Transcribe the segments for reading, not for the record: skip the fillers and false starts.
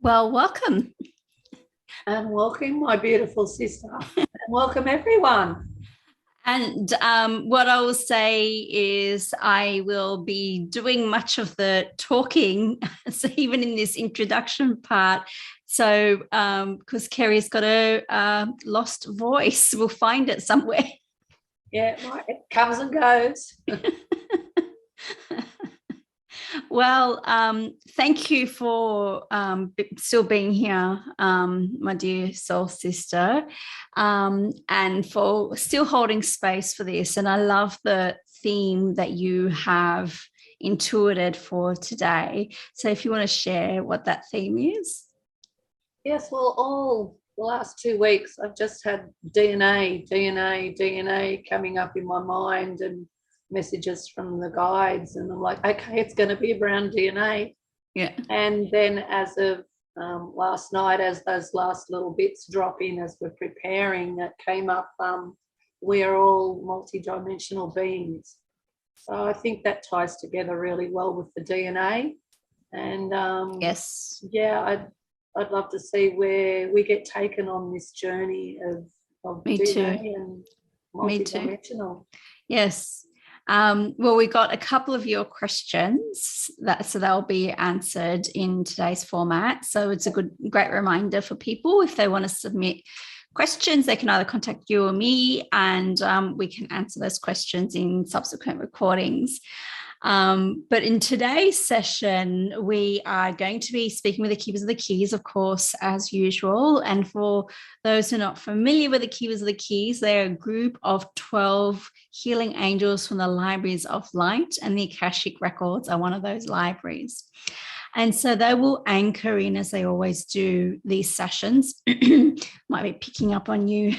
Well, welcome. And welcome, my beautiful sister. And welcome, everyone. And what I will say is I will be doing much of the talking, so even in this introduction part. So because Kerry's got a lost voice, we'll find it somewhere. Yeah, it comes and goes. Well, thank you for still being here, my dear soul sister, and for still holding space for this. And I love the theme that you have intuited for today. So if you want to share what that theme is. Yes, well, all the last 2 weeks, I've just had DNA coming up in my mind and messages from the guides. And I'm like, okay, it's going to be around DNA. Yeah. And then as of last night, as those last little bits drop in as we're preparing, that came up, we are all multidimensional beings. So I think that ties together really well with the DNA. And Yes. yeah, I'd love to see where we get taken on this journey of Me DNA too. and Me too. multidimensional. Yes. Well, we got a couple of your questions so they'll be answered in today's format. So it's a great reminder for people if they want to submit questions, they can either contact you or me, and we can answer those questions in subsequent recordings. But in today's session, we are going to be speaking with the Keepers of the Keys, of course, as usual. And for those who are not familiar with the Keepers of the Keys, they're a group of 12 healing angels from the libraries of light, and the Akashic records are one of those libraries. And so they will anchor in, as they always do, these sessions. Might be picking up on you.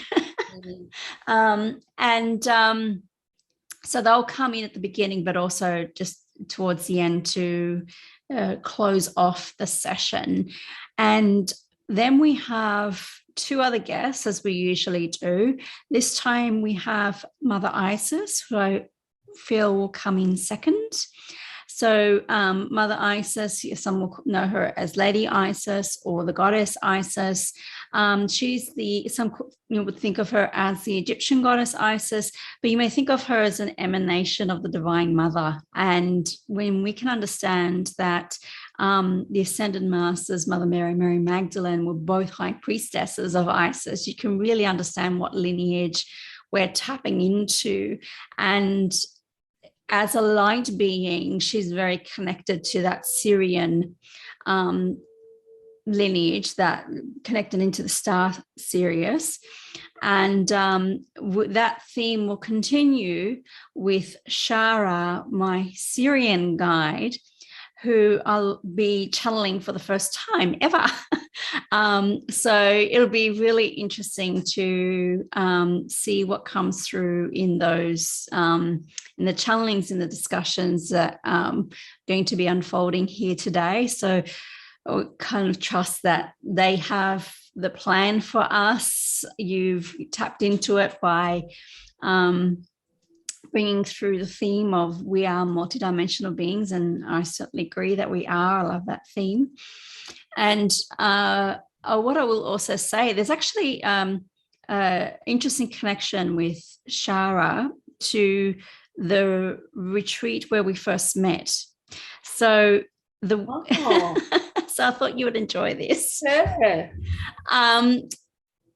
So they'll come in at the beginning, but also just towards the end to close off the session. And then we have two other guests, as we usually do. This time we have Mother Isis, who I feel will come in second. So Mother Isis, some will know her as Lady Isis or the Goddess Isis. Some would think of her as the Egyptian goddess Isis, but you may think of her as an emanation of the Divine Mother. And when we can understand that the Ascended Masters, Mother Mary, Mary Magdalene, were both high priestesses of Isis, you can really understand what lineage we're tapping into. And as a light being, she's very connected to that Sirian lineage that connected into the star Sirius. And that theme will continue with Sha'Ra, my Sirian guide, who I'll be channeling for the first time ever. So it'll be really interesting to see what comes through in those, in the channelings, in the discussions that are going to be unfolding here today. So I kind of trust that they have the plan for us. You've tapped into it by bringing through the theme of we are multidimensional beings, and I certainly agree that we are. I love that theme. And what I will also say, there's actually interesting connection with Sha'Ra to the retreat where we first met. So so I thought you would enjoy this. Yeah.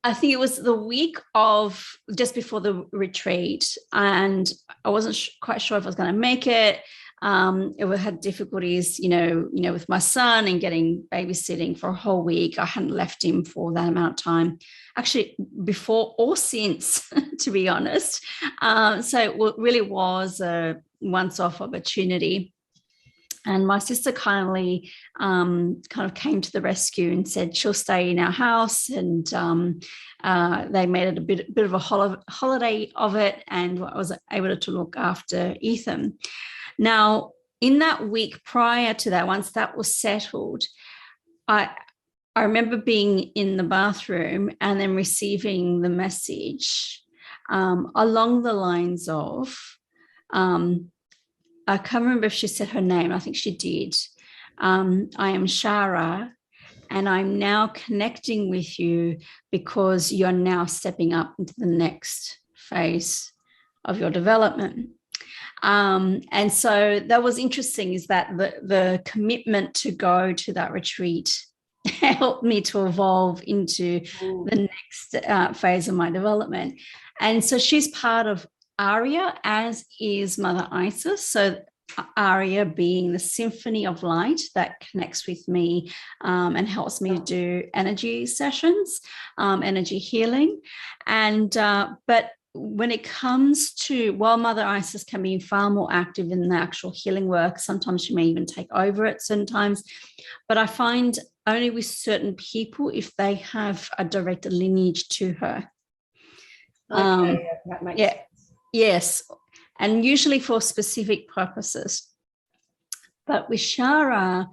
I think it was the week of just before the retreat, and I wasn't quite sure if I was going to make it. It had difficulties, with my son and getting babysitting for a whole week. I hadn't left him for that amount of time, actually, before or since, to be honest. So it really was a once-off opportunity. And my sister kindly kind of came to the rescue and said she'll stay in our house. And they made it a bit of a holiday of it, and I was able to look after Ethan. Now, in that week prior to that, once that was settled, I remember being in the bathroom and then receiving the message along the lines of, I can't remember if she said her name. I think she did. I am Sha'Ra, And I'm now connecting with you because you're now stepping up into the next phase of your development. And so that was interesting, is that the commitment to go to that retreat helped me to evolve into the next phase of my development. And so she's part of Aria, as is Mother Isis. So Aria being the symphony of light that connects with me and helps me to do energy sessions, energy healing. And but when it comes to, while Mother Isis can be far more active in the actual healing work, sometimes she may even take over at certain times, but I find only with certain people if they have a direct lineage to her. Okay, that makes sense. Yes, and usually for specific purposes. But with Sha'Ra,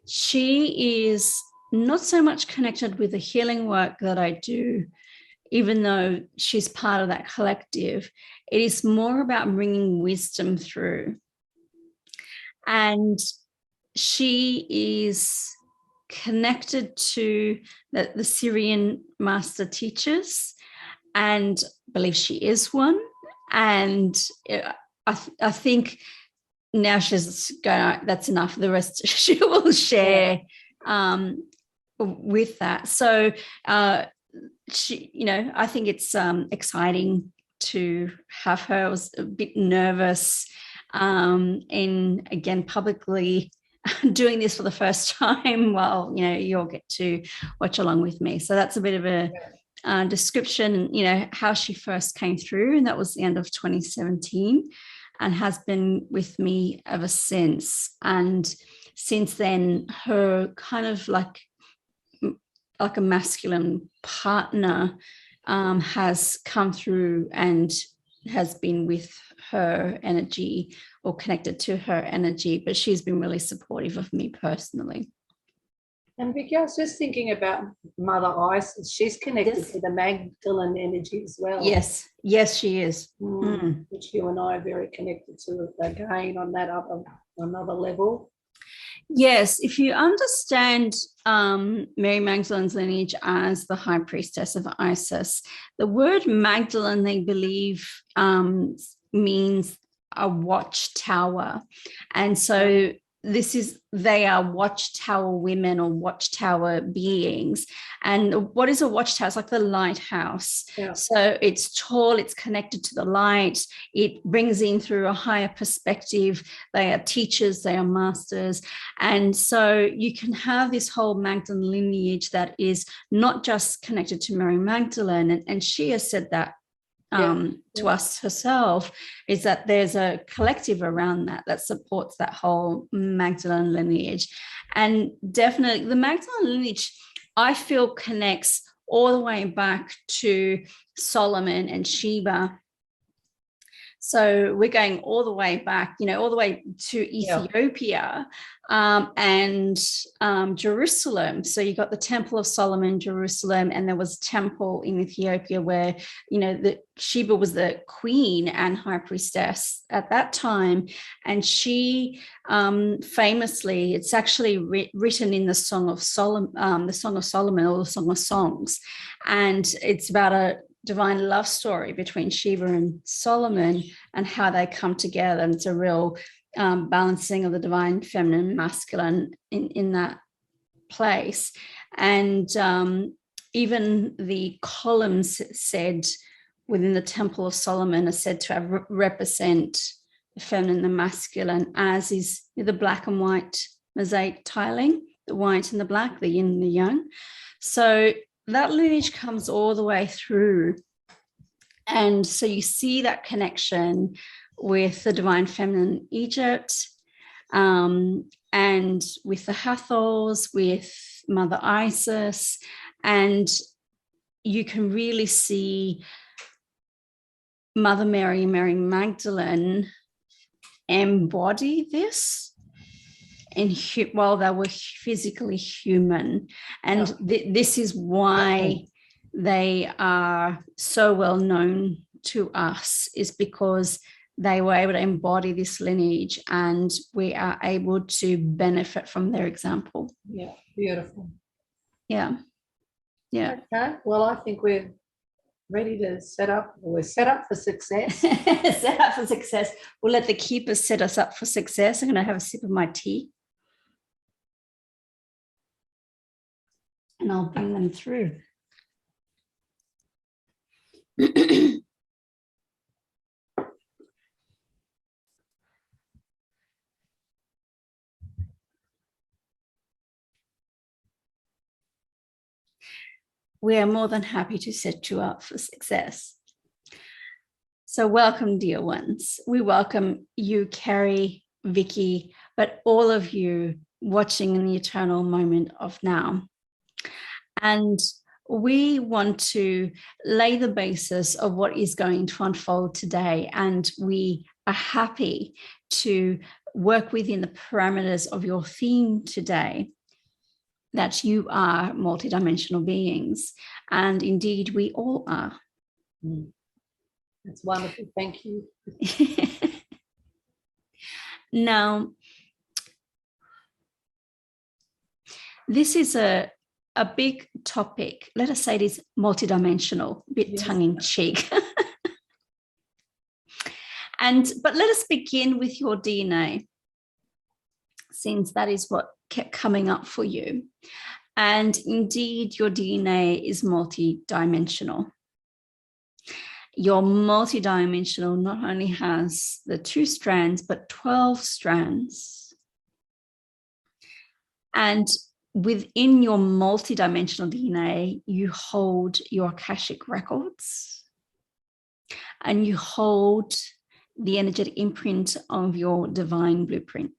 she is not so much connected with the healing work that I do, even though she's part of that collective. It is more about bringing wisdom through. And she is connected to the Sirian master teachers, and I believe she is one. And I think now she's going, that's enough. The rest she will share with that. So she, I think it's exciting to have her. I was a bit nervous in, again, publicly doing this for the first time. Well, you'll get to watch along with me. So that's a bit of a description, how she first came through, and that was the end of 2017, and has been with me ever since. And since then, her kind of like a masculine partner has come through and has been with her energy or connected to her energy, but she's been really supportive of me personally. And Vicky, I was just thinking about Mother Isis. She's connected to the Magdalene energy as well. Yes, she is. Which you and I are very connected to again on that another level. Yes, if you understand Mary Magdalene's lineage as the high priestess of Isis, the word Magdalene, they believe, means a watchtower. And so they are watchtower women or watchtower beings. And what is a watchtower? It's like the lighthouse. Yeah. So it's tall, it's connected to the light, it brings in through a higher perspective. They are teachers, they are masters. And so you can have this whole Magdalene lineage that is not just connected to Mary Magdalene. And she has said that to us herself, is that there's a collective around that supports that whole Magdalene lineage. And definitely the Magdalene lineage, I feel, connects all the way back to Solomon and Sheba. So we're going all the way back, all the way to Ethiopia and Jerusalem. So you got the Temple of Solomon, Jerusalem, and there was a temple in Ethiopia where, Sheba was the queen and high priestess at that time. And she famously, it's actually written in the Song of Solomon, or the Song of Songs. And it's about a divine love story between Sheba and Solomon and how they come together. And it's a real balancing of the divine feminine masculine in that place. And even the columns said within the Temple of Solomon are said to have represent the feminine and the masculine, as is the black and white mosaic tiling, the white and the black, the yin and the yang. So that lineage comes all the way through. And so you see that connection with the divine feminine Egypt, and with the Hathors, with Mother Isis, and you can really see Mother Mary and Mary Magdalene embody this while they were physically human. And this is why they are so well known to us, is because they were able to embody this lineage and we are able to benefit from their example. Yeah, beautiful. Yeah. Yeah. Okay. Well, I think we're ready to set up. We're set up for success. Set up for success. We'll let the keepers set us up for success. I'm going to have a sip of my tea. And I'll bring them through. We are more than happy to set you up for success. So welcome, dear ones. We welcome you, Kerry, Vicky, but all of you watching in the eternal moment of now. And we want to lay the basis of what is going to unfold today. And we are happy to work within the parameters of your theme today, that you are multidimensional beings. And indeed, we all are. That's wonderful. Thank you. Now, this is a big topic. Let us say it is multidimensional, a bit tongue-in-cheek. But let us begin with your DNA, since that is what kept coming up for you. And indeed, your DNA is multidimensional. Your multidimensional not only has the 2 strands, but 12 strands. And within your multidimensional DNA, you hold your Akashic records and you hold the energetic imprint of your divine blueprint.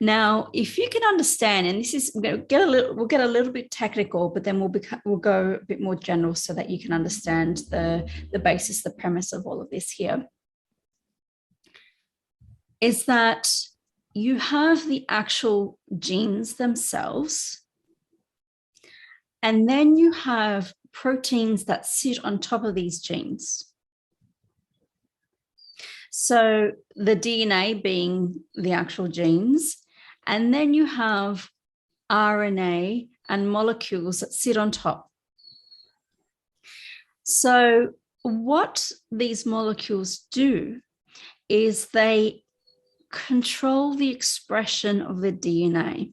Now, if you can understand, and this is, we'll get a little bit technical, but then we'll go a bit more general so that you can understand the basis, the premise of all of this here, is that you have the actual genes themselves, and then you have proteins that sit on top of these genes. So the DNA being the actual genes, and then you have RNA and molecules that sit on top. So what these molecules do is they control the expression of the DNA.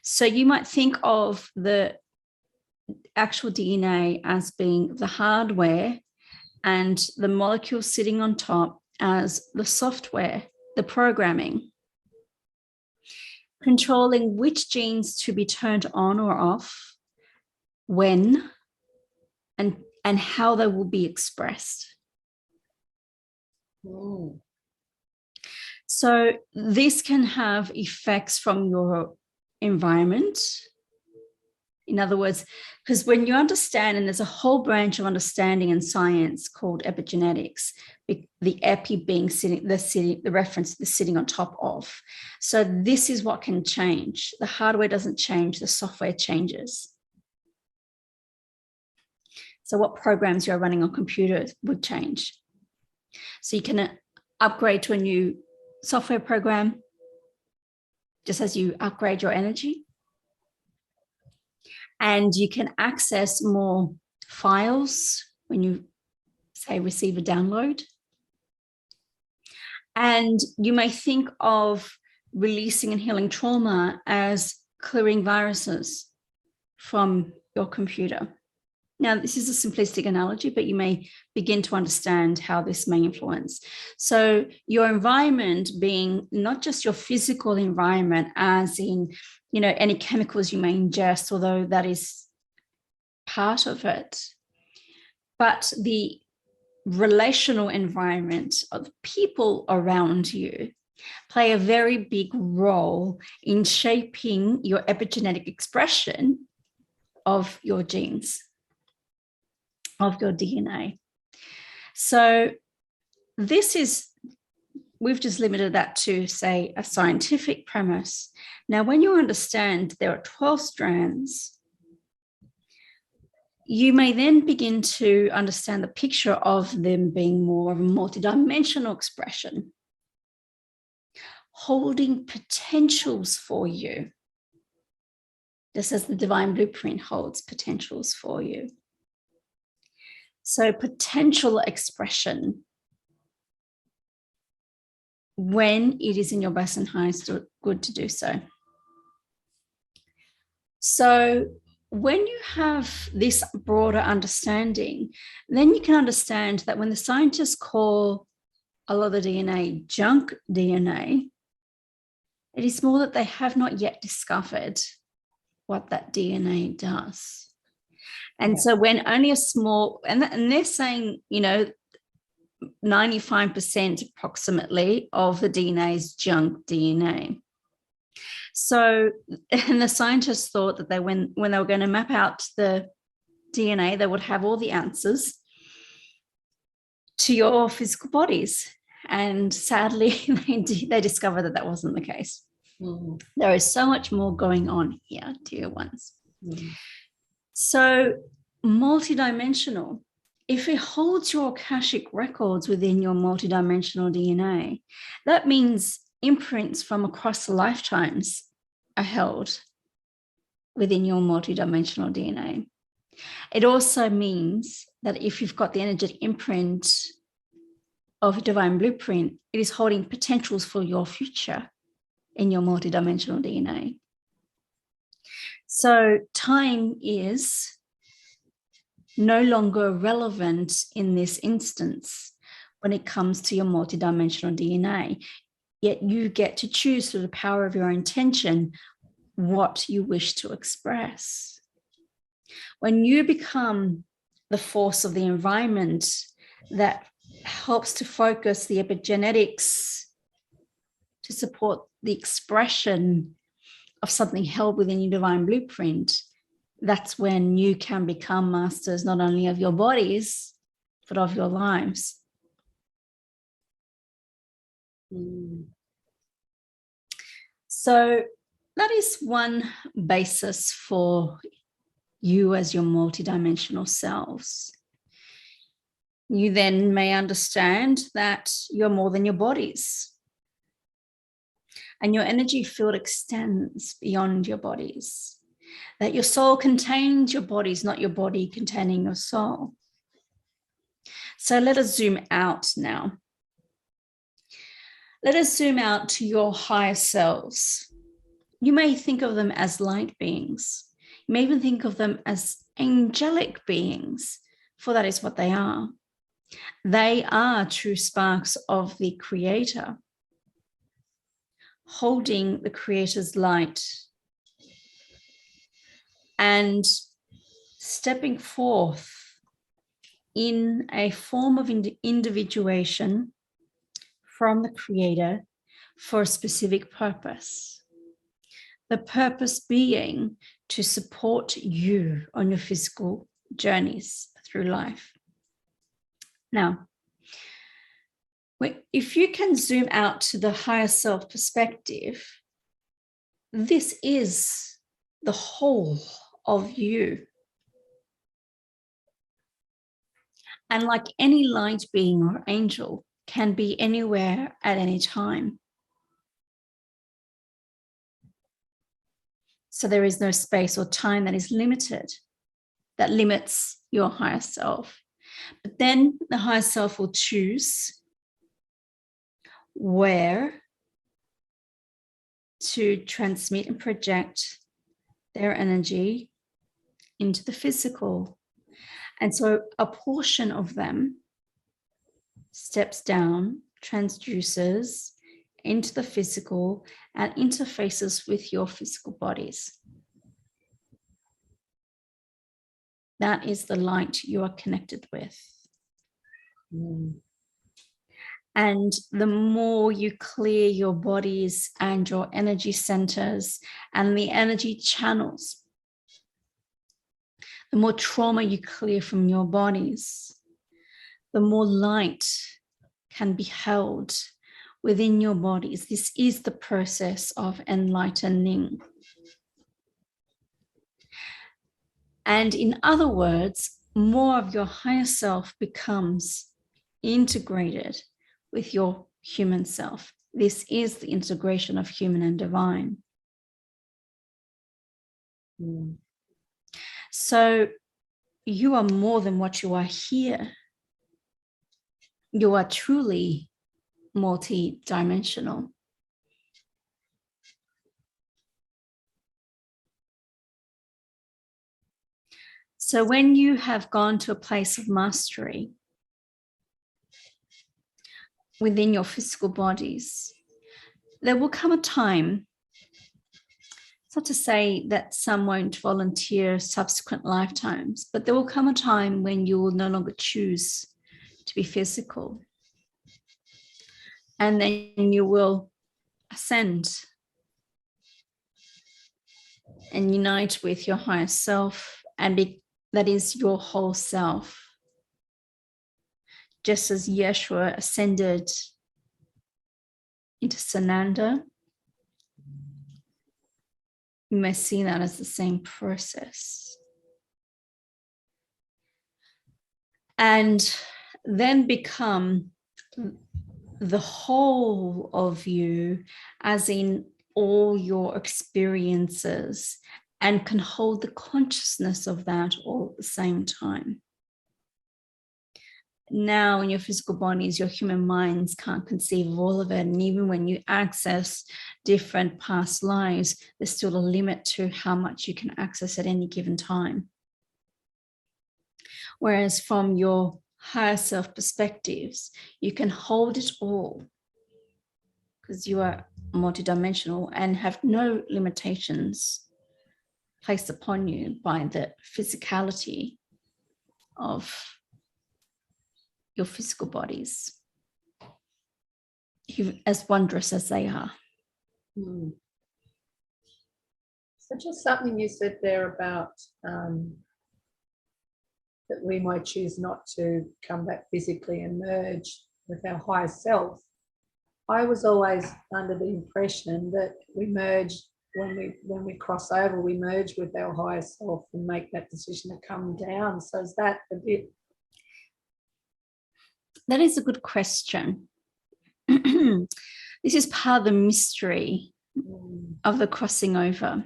So you might think of the actual DNA as being the hardware and the molecules sitting on top as the software, the programming, controlling which genes to be turned on or off, when, and how they will be expressed. Mm. So this can have effects from your environment. In other words, because when you understand, and there's a whole branch of understanding in science called epigenetics, the epi being the reference, the sitting on top of. So this is what can change. The hardware doesn't change, the software changes. So what programs you're running on computers would change. So you can upgrade to a new software program, just as you upgrade your energy. And you can access more files when you, say, receive a download. And you may think of releasing and healing trauma as clearing viruses from your computer. Now, this is a simplistic analogy, but you may begin to understand how this may influence. So your environment being not just your physical environment, as in, you know, any chemicals you may ingest, although that is part of it, but the relational environment of the people around you play a very big role in shaping your epigenetic expression of your genes, of your DNA. So this is, we've just limited that to, say, a scientific premise. Now, when you understand there are 12 strands, you may then begin to understand the picture of them being more of a multidimensional expression, holding potentials for you, just as the divine blueprint holds potentials for you. So potential expression, when it is in your best and highest good to do so. So when you have this broader understanding, then you can understand that when the scientists call a lot of the DNA junk DNA, it is more that they have not yet discovered what that DNA does. And so when only a small, and they're saying, 95% approximately of the DNA is junk DNA. So, and the scientists thought that when they were going to map out the DNA, they would have all the answers to your physical bodies. And sadly, they discovered that wasn't the case. Mm. There is so much more going on here, dear ones. Mm. So multidimensional, if it holds your Akashic records within your multidimensional DNA, that means imprints from across the lifetimes are held within your multidimensional DNA. It also means that if you've got the energetic imprint of a divine blueprint, it is holding potentials for your future in your multidimensional DNA. So time is no longer relevant in this instance when it comes to your multidimensional DNA. Yet you get to choose through the power of your intention what you wish to express. When you become the force of the environment that helps to focus the epigenetics to support the expression of something held within your divine blueprint, that's when you can become masters not only of your bodies, but of your lives. So that is one basis for you as your multidimensional selves. You then may understand that you're more than your bodies. And your energy field extends beyond your bodies. That your soul contains your bodies, not your body containing your soul. So let us zoom out now. Let us zoom out to your higher selves. You may think of them as light beings. You may even think of them as angelic beings, for that is what they are. They are true sparks of the Creator, holding the Creator's light and stepping forth in a form of individuation from the Creator for a specific purpose. The purpose being to support you on your physical journeys through life. Now, if you can zoom out to the higher self perspective, this is the whole of you. And like any light being or angel, can be anywhere at any time. So there is no space or time that is limited, that limits your higher self. But then the higher self will choose where to transmit and project their energy into the physical. And so a portion of them steps down, transduces into the physical and interfaces with your physical bodies. That is the light you are connected with. And the more you clear your bodies and your energy centers and the energy channels, the more trauma you clear from your bodies, the more light can be held within your bodies. This is the process of enlightening. And in other words, more of your higher self becomes integrated with your human self. This is the integration of human and divine. So you are more than what you are here. You are truly multi-dimensional. So when you have gone to a place of mastery within your physical bodies, there will come a time, it's not to say that some won't volunteer subsequent lifetimes, but there will come a time when you will no longer choose to be physical. And then you will ascend and unite with your higher self, and that is your whole self. Just as Yeshua ascended into Sananda, you may see that as the same process. And then become the whole of you, as in all your experiences, and can hold the consciousness of that all at the same time. Now in your physical bodies, your human minds can't conceive of all of it. And even when you access different past lives, there's still a limit to how much you can access at any given time. Whereas from your higher self perspectives, you can hold it all because you are multidimensional and have no limitations placed upon you by the physicality of your physical bodies, as wondrous as they are. So just something you said there about that we might choose not to come back physically and merge with our higher self. I was always under the impression that we merge when we cross over, we merge with our higher self and make that decision to come down. So is that a bit? That is a good question. This is part of the mystery of the crossing over.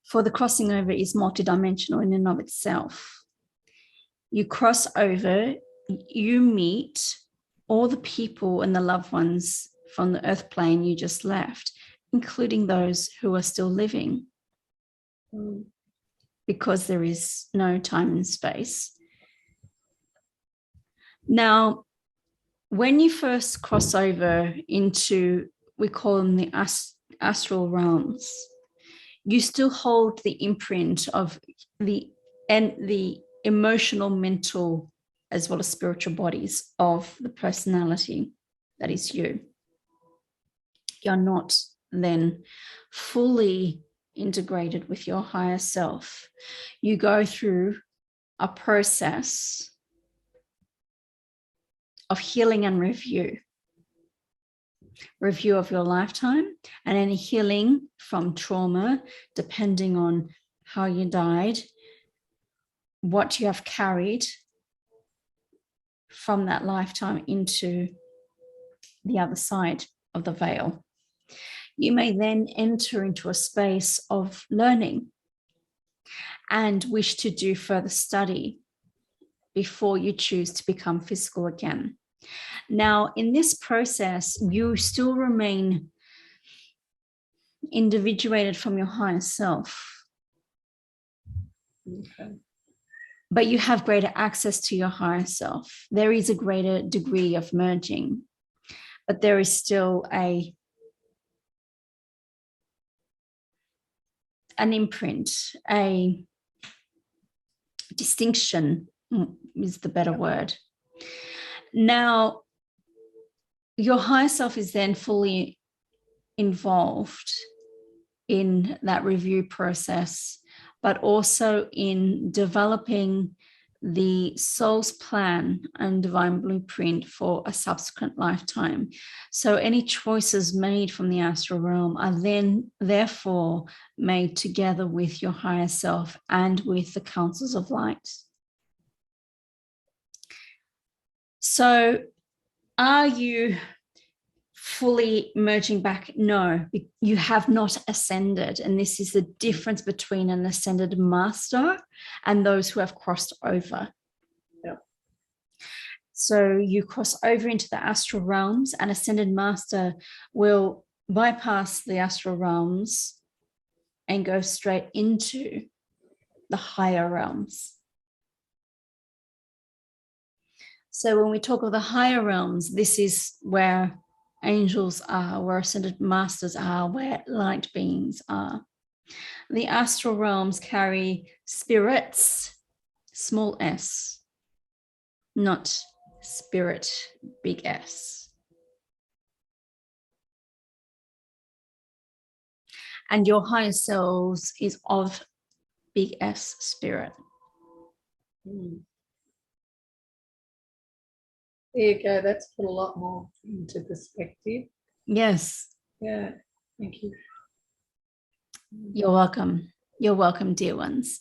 For the crossing over is multidimensional in and of itself. You cross over, you meet all the people and the loved ones from the earth plane you just left, including those who are still living, because there is no time and space. Now, when you first cross over into, we call them the astral realms, you still hold the imprint of the emotional, mental, as well as spiritual bodies of the personality that is you. You're not then fully integrated with your higher self. You go through a process of healing and review of your lifetime, and any healing from trauma, depending on how you died, what you have carried from that lifetime into the other side of the veil. You may then enter into a space of learning and wish to do further study before you choose to become physical again. Now, in this process, you still remain individuated from your higher self. Okay. But you have greater access to your higher self. There is a greater degree of merging, but there is still an imprint, a distinction is the better word. Now, your higher self is then fully involved in that review process, but also in developing the soul's plan and divine blueprint for a subsequent lifetime. So any choices made from the astral realm are then therefore made together with your higher self and with the councils of light. So are you fully merging back. No, you have not ascended. And this is the difference between an ascended master and those who have crossed over. Yeah. So you cross over into the astral realms, and ascended master will bypass the astral realms and go straight into the higher realms. So when we talk of the higher realms, this is where angels are, where ascended masters are, where light beings are. The astral realms carry spirits, small s, not spirit, big S. And your higher selves is of big S spirit. There you go. That's put a lot more into perspective. Yes. Yeah. Thank you. You're welcome. You're welcome, dear ones.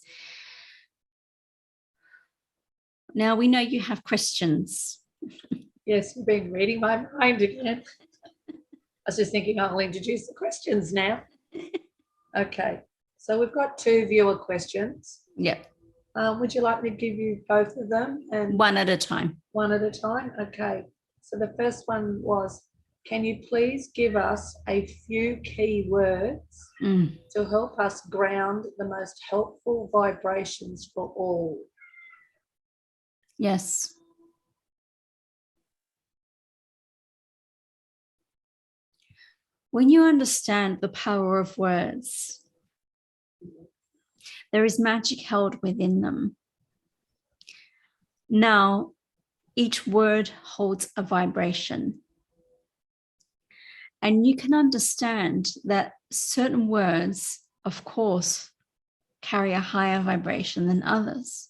Now we know you have questions. Yes, you've been reading my mind again. I was just thinking I'll introduce the questions now. Okay. So we've got 2 viewer questions. Yeah. Would you like me to give you both of them? And one at a time. One at a time? Okay. So the first one was, can you please give us a few key words to help us ground the most helpful vibrations for all? Yes. When you understand the power of words, there is magic held within them. Now, each word holds a vibration. And you can understand that certain words, of course, carry a higher vibration than others.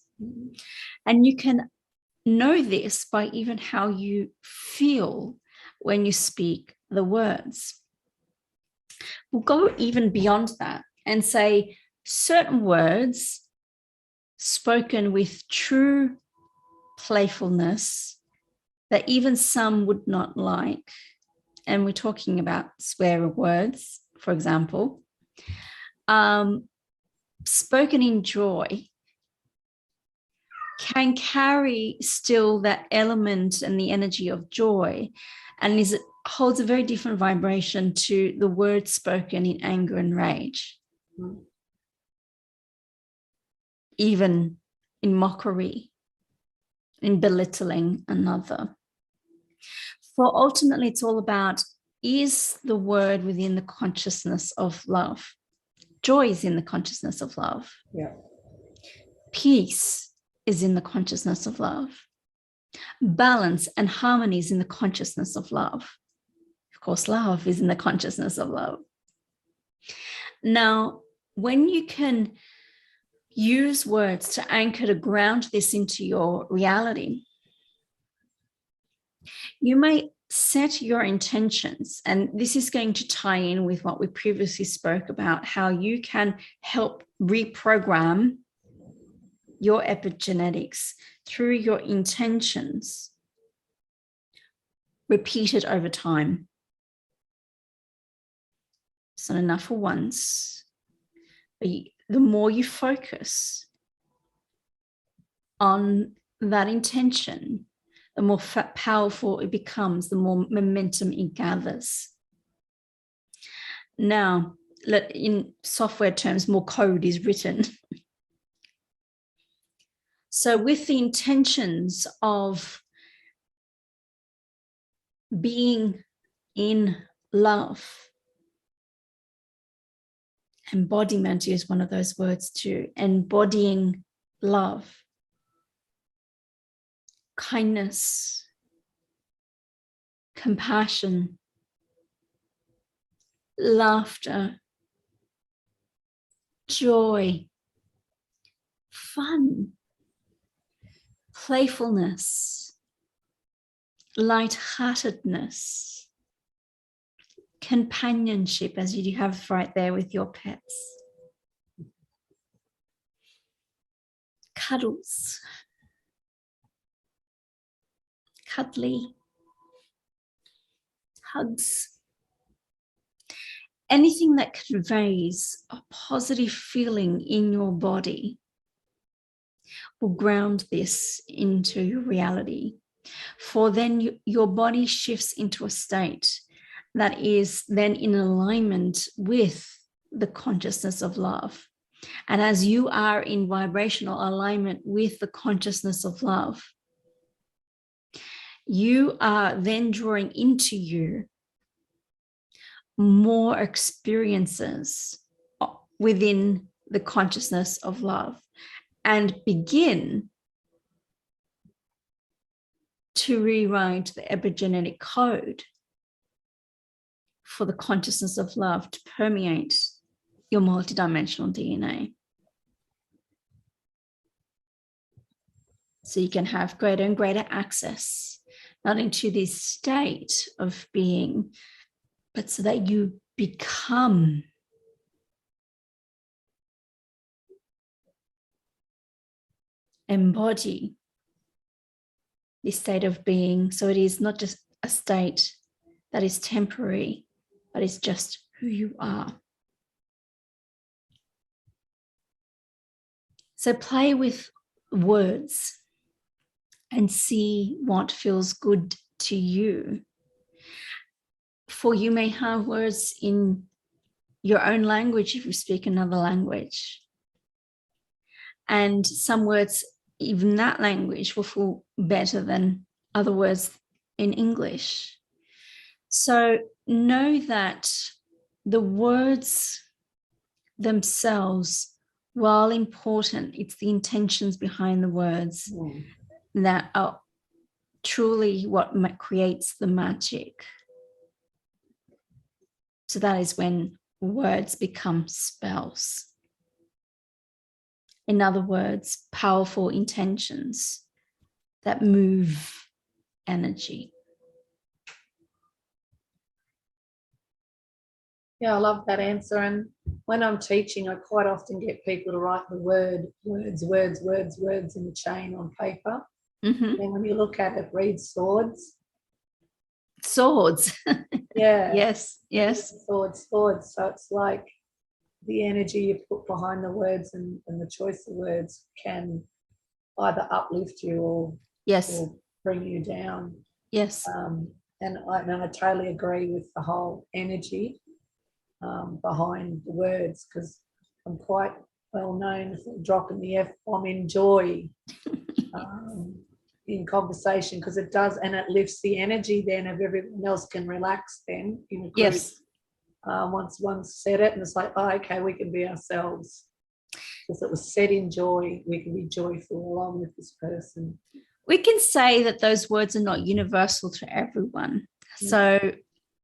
And you can know this by even how you feel when you speak the words. We'll go even beyond that and say certain words spoken with true playfulness that even some would not like. And we're talking about swear words, for example, spoken in joy can carry still that element and the energy of joy, and holds a very different vibration to the words spoken in anger and rage, even in mockery, in belittling another. For ultimately, it's all about, is the word within the consciousness of love? Joy is in the consciousness of love. Yeah. Peace is in the consciousness of love. Balance and harmony is in the consciousness of love. Of course, love is in the consciousness of love. Now, when you can use words to anchor, to ground this into your reality, you may set your intentions, and this is going to tie in with what we previously spoke about, how you can help reprogram your epigenetics through your intentions, repeated over time. It's not enough for once. But the more you focus on that intention, the more powerful it becomes, the more momentum it gathers. Now, in software terms, more code is written. So with the intentions of being in love, embodiment is one of those words too, embodying love, kindness, compassion, laughter, joy, fun, playfulness, lightheartedness, companionship, as you have right there with your pets, cuddles, cuddly, hugs, anything that conveys a positive feeling in your body will ground this into your reality. For then your body shifts into a state that is then in alignment with the consciousness of love. And as you are in vibrational alignment with the consciousness of love, you are then drawing into you more experiences within the consciousness of love, and begin to rewrite the epigenetic code for the consciousness of love to permeate your multidimensional DNA. So you can have greater and greater access, not into this state of being, but so that you become embody this state of being. So it is not just a state that is temporary, but it's just who you are. So play with words and see what feels good to you. For you may have words in your own language if you speak another language. And some words, even that language, will feel better than other words in English. So know that the words themselves, while important, it's the intentions behind the words that are truly what creates the magic. So that is when words become spells. In other words, powerful intentions that move energy. Yeah, I love that answer. And when I'm teaching, I quite often get people to write the words in a chain on paper. Mm-hmm. And when you look at it, read swords. Swords. Yeah. Yes. Swords. So it's like the energy you put behind the words and the choice of words can either uplift you or bring you down. Yes. And I totally agree with the whole energy behind the words, because I'm quite well known for dropping the F-bomb in joy in conversation, because it does, and it lifts the energy then of everyone else can relax then in a group. Yes. Once one said it, and it's like, oh, okay, we can be ourselves. Because it was said in joy, we can be joyful along with this person. We can say that those words are not universal to everyone. So,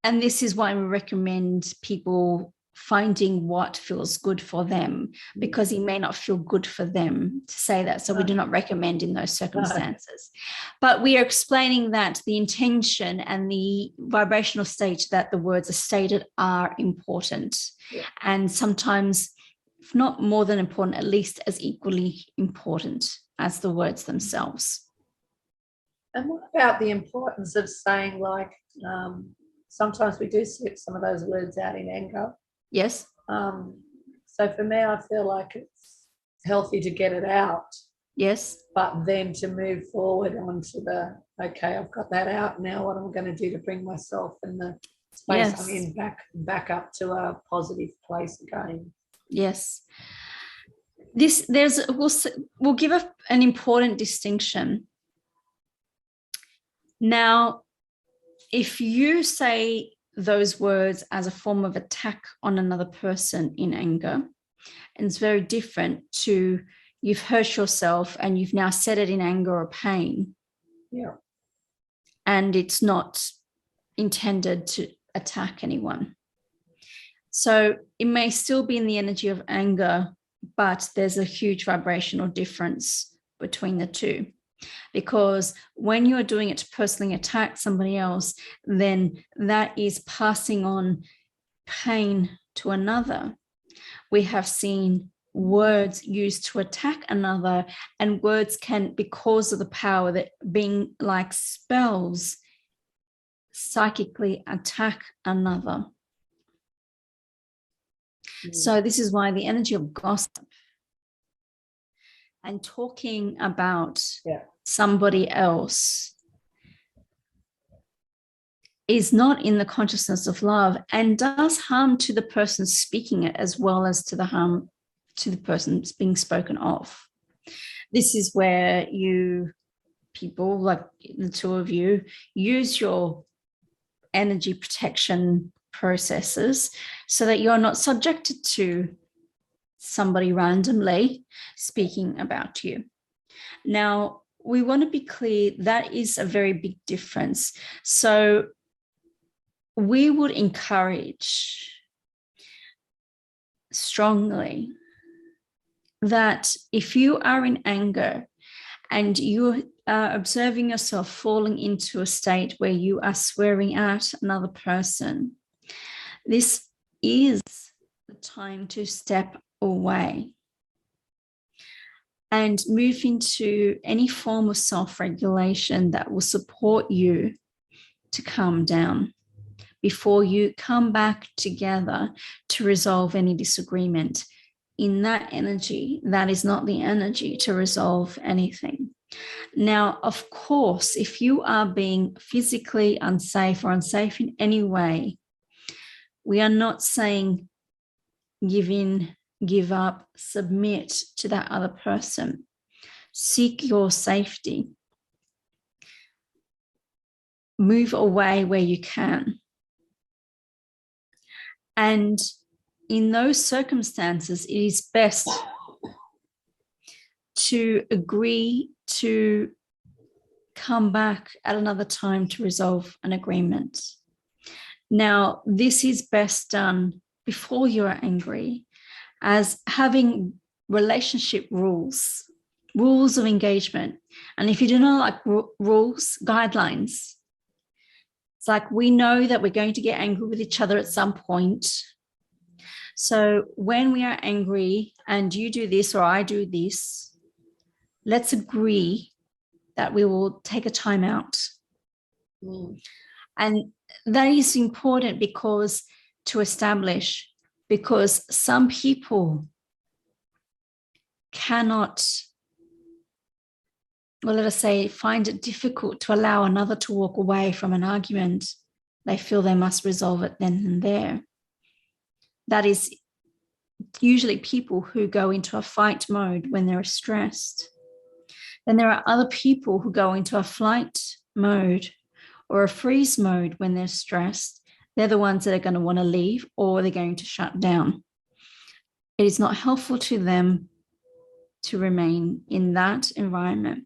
and this is why we recommend people finding what feels good for them, because it may not feel good for them to say that. So we do not recommend in those circumstances. But we are explaining that the intention and the vibrational state that the words are stated are important. Yeah. And sometimes, if not more than important, at least as equally important as the words themselves. And what about the importance of saying, like, sometimes we do slip some of those words out in anger. Yes. So for me, I feel like it's healthy to get it out. Yes. But then to move forward onto the, okay, I've got that out. Now what am I going to do to bring myself in the space I'm in back up to a positive place again? Yes. We'll give an important distinction. Now, if you say those words as a form of attack on another person in anger, and it's very different to you've hurt yourself and you've now said it in anger or pain. Yeah. And it's not intended to attack anyone. So it may still be in the energy of anger, but there's a huge vibrational difference between the two. Because when you're doing it to personally attack somebody else, then that is passing on pain to another. We have seen words used to attack another, and words can, because of the power that being like spells, psychically attack another. So this is why the energy of gossip and talking about somebody else is not in the consciousness of love and does harm to the person speaking it as well as to the harm to the person being spoken of. This is where you people, like the two of you, use your energy protection processes so that you're not subjected to somebody randomly speaking about you. Now, we want to be clear that is a very big difference. So we would encourage strongly that if you are in anger and you are observing yourself falling into a state where you are swearing at another person, this is the time to step away and move into any form of self-regulation that will support you to calm down before you come back together to resolve any disagreement. In that energy, that is not the energy to resolve anything. Now, of course, if you are being physically unsafe or unsafe in any way, we are not saying give in, give up, submit to that other person. Seek your safety. Move away where you can. And in those circumstances, it is best to agree to come back at another time to resolve an agreement. Now, this is best done before you are angry, as having relationship rules of engagement. And if you do not like rules, guidelines, it's like we know that we're going to get angry with each other at some point. So when we are angry and you do this or I do this, let's agree that we will take a time out. And that is important because some people cannot, well, let us say, find it difficult to allow another to walk away from an argument. They feel they must resolve it then and there. That is usually people who go into a fight mode when they're stressed. Then there are other people who go into a flight mode or a freeze mode when they're stressed. They're the ones that are going to want to leave or they're going to shut down. It is not helpful to them to remain in that environment.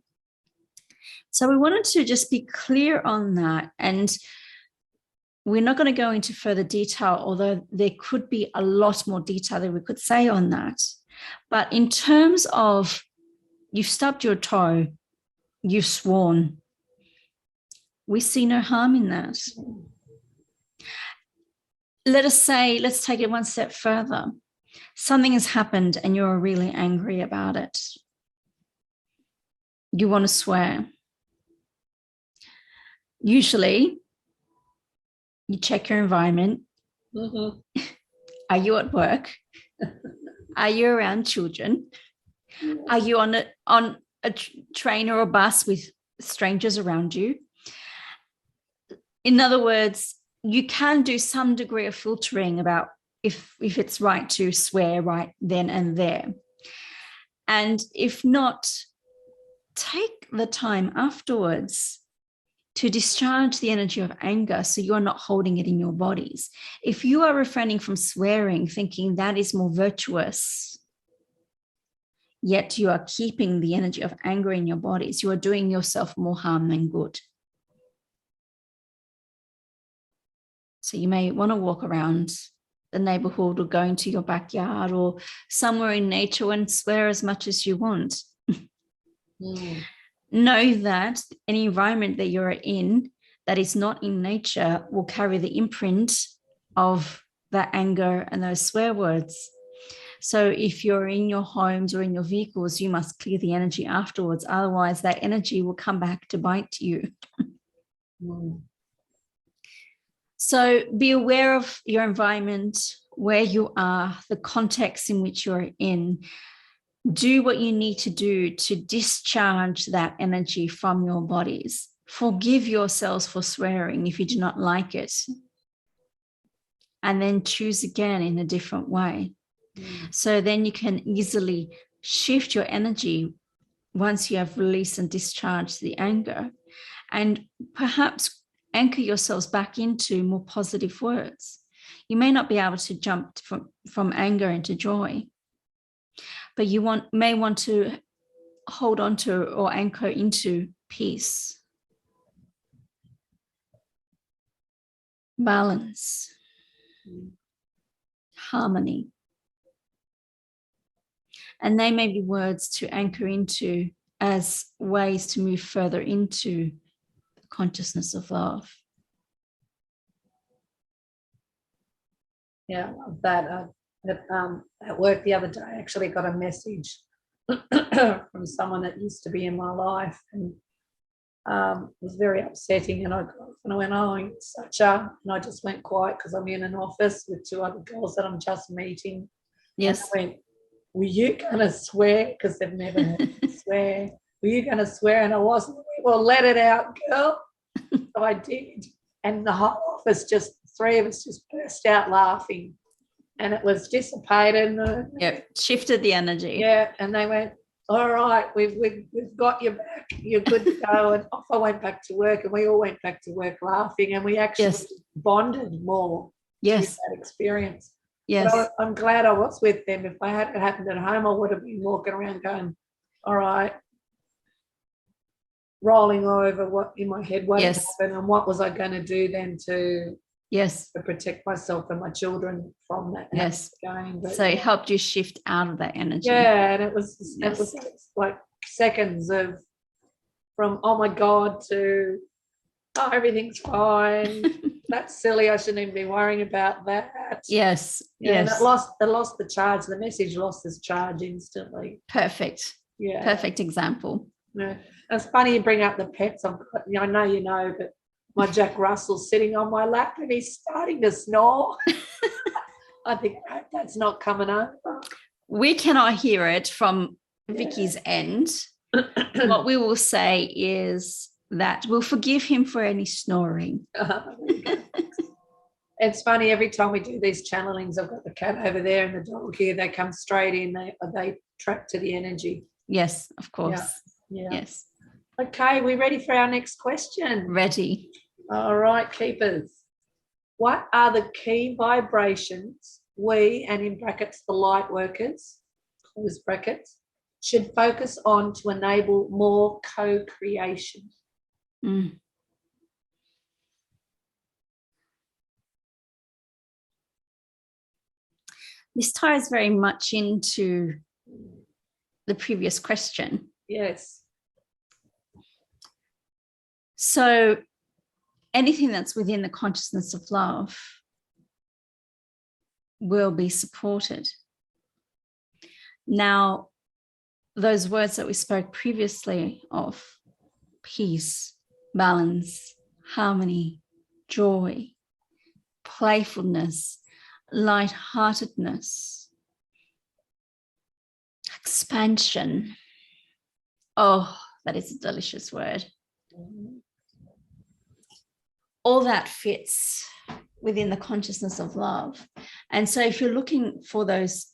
So we wanted to just be clear on that. And we're not going to go into further detail, although there could be a lot more detail that we could say on that. But in terms of you've stubbed your toe, you've sworn, we see no harm in that. Let's take it one step further. Something has happened and you're really angry about it. You want to swear. Usually, you check your environment. Mm-hmm. Are you at work? Are you around children? Are you on a train or a bus with strangers around you? In other words, you can do some degree of filtering about if it's right to swear right then and there. And if not, take the time afterwards to discharge the energy of anger so you're not holding it in your bodies. If you are refraining from swearing, thinking that is more virtuous, yet you are keeping the energy of anger in your bodies, you are doing yourself more harm than good. So you may want to walk around the neighborhood or go into your backyard or somewhere in nature and swear as much as you want. Know that any environment that you're in that is not in nature will carry the imprint of that anger and those swear words. So if you're in your homes or in your vehicles, you must clear the energy afterwards. Otherwise, that energy will come back to bite you. So be aware of your environment where you are, the context in which you're in. Do what you need to do to discharge that energy from your bodies. Forgive yourselves for swearing if you do not like it. And then choose again in a different way. So then you can easily shift your energy once you have released and discharged the anger, and perhaps anchor yourselves back into more positive words. You may not be able to jump from anger into joy, but you may want to hold on to or anchor into peace, balance, harmony. And they may be words to anchor into as ways to move further into the consciousness of love. Yeah, I love that. At work the other day, I actually got a message from someone that used to be in my life, and it was very upsetting. And I went, oh, it's such a, and I just went quiet because I'm in an office with two other girls that I'm just meeting. Yes. And I went, were you going to swear? Because they've never heard me swear. Were you going to swear? And I wasn't. Well, let it out, girl. So I did. And the whole office, just three of us, just burst out laughing. And it was dissipated. Shifted the energy. Yeah, and they went, all right, we've got you back. You're good to go. And off I went back to work, and we all went back to work laughing, and we actually bonded more through that experience. Yes. But I'm glad I was with them. If I had it happened at home, I would have been walking around going, all right, rolling over what in my head what happened, and what was I going to do then to protect myself and my children from that. Going. But, so it helped you shift out of that energy. Yeah, and it was like seconds of from oh my God to oh everything's fine. That's silly. I shouldn't even be worrying about that. Yes. And it lost the charge. The message lost its charge instantly. Perfect. Yeah. Perfect example. Yeah. It's funny you bring up the pets. I've got, I know you know, but my Jack Russell's sitting on my lap and he's starting to snore. I think that's not coming over. We cannot hear it from Vicky's end. What we will say is that we'll forgive him for any snoring. It's funny, every time we do these channelings, I've got the cat over there and the dog here, they come straight in, they track to the energy. Yes, of course. Yeah. Yes. Okay, we ready for our next question? Ready. All right, keepers. What are the key vibrations we, and in brackets the light workers, close brackets, should focus on to enable more co-creation? This ties very much into the previous question. Yes. So anything that's within the consciousness of love will be supported. Now, those words that we spoke previously of peace, balance, harmony, joy, playfulness, lightheartedness, expansion. Oh, that is a delicious word. All that fits within the consciousness of love. And so if you're looking for those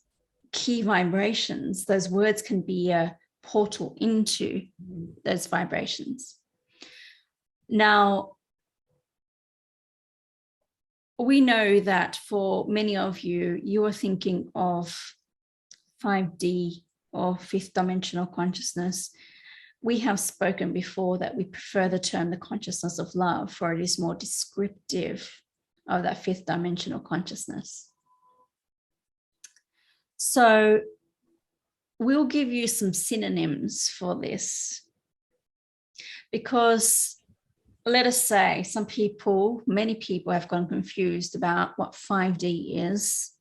key vibrations, those words can be a portal into those vibrations. Now, we know that for many of you, you are thinking of 5D or fifth dimensional consciousness. We have spoken before that we prefer the term the consciousness of love, for it is more descriptive of that fifth dimensional consciousness. So we'll give you some synonyms for this, because let us say many people have gone confused about what 5D is.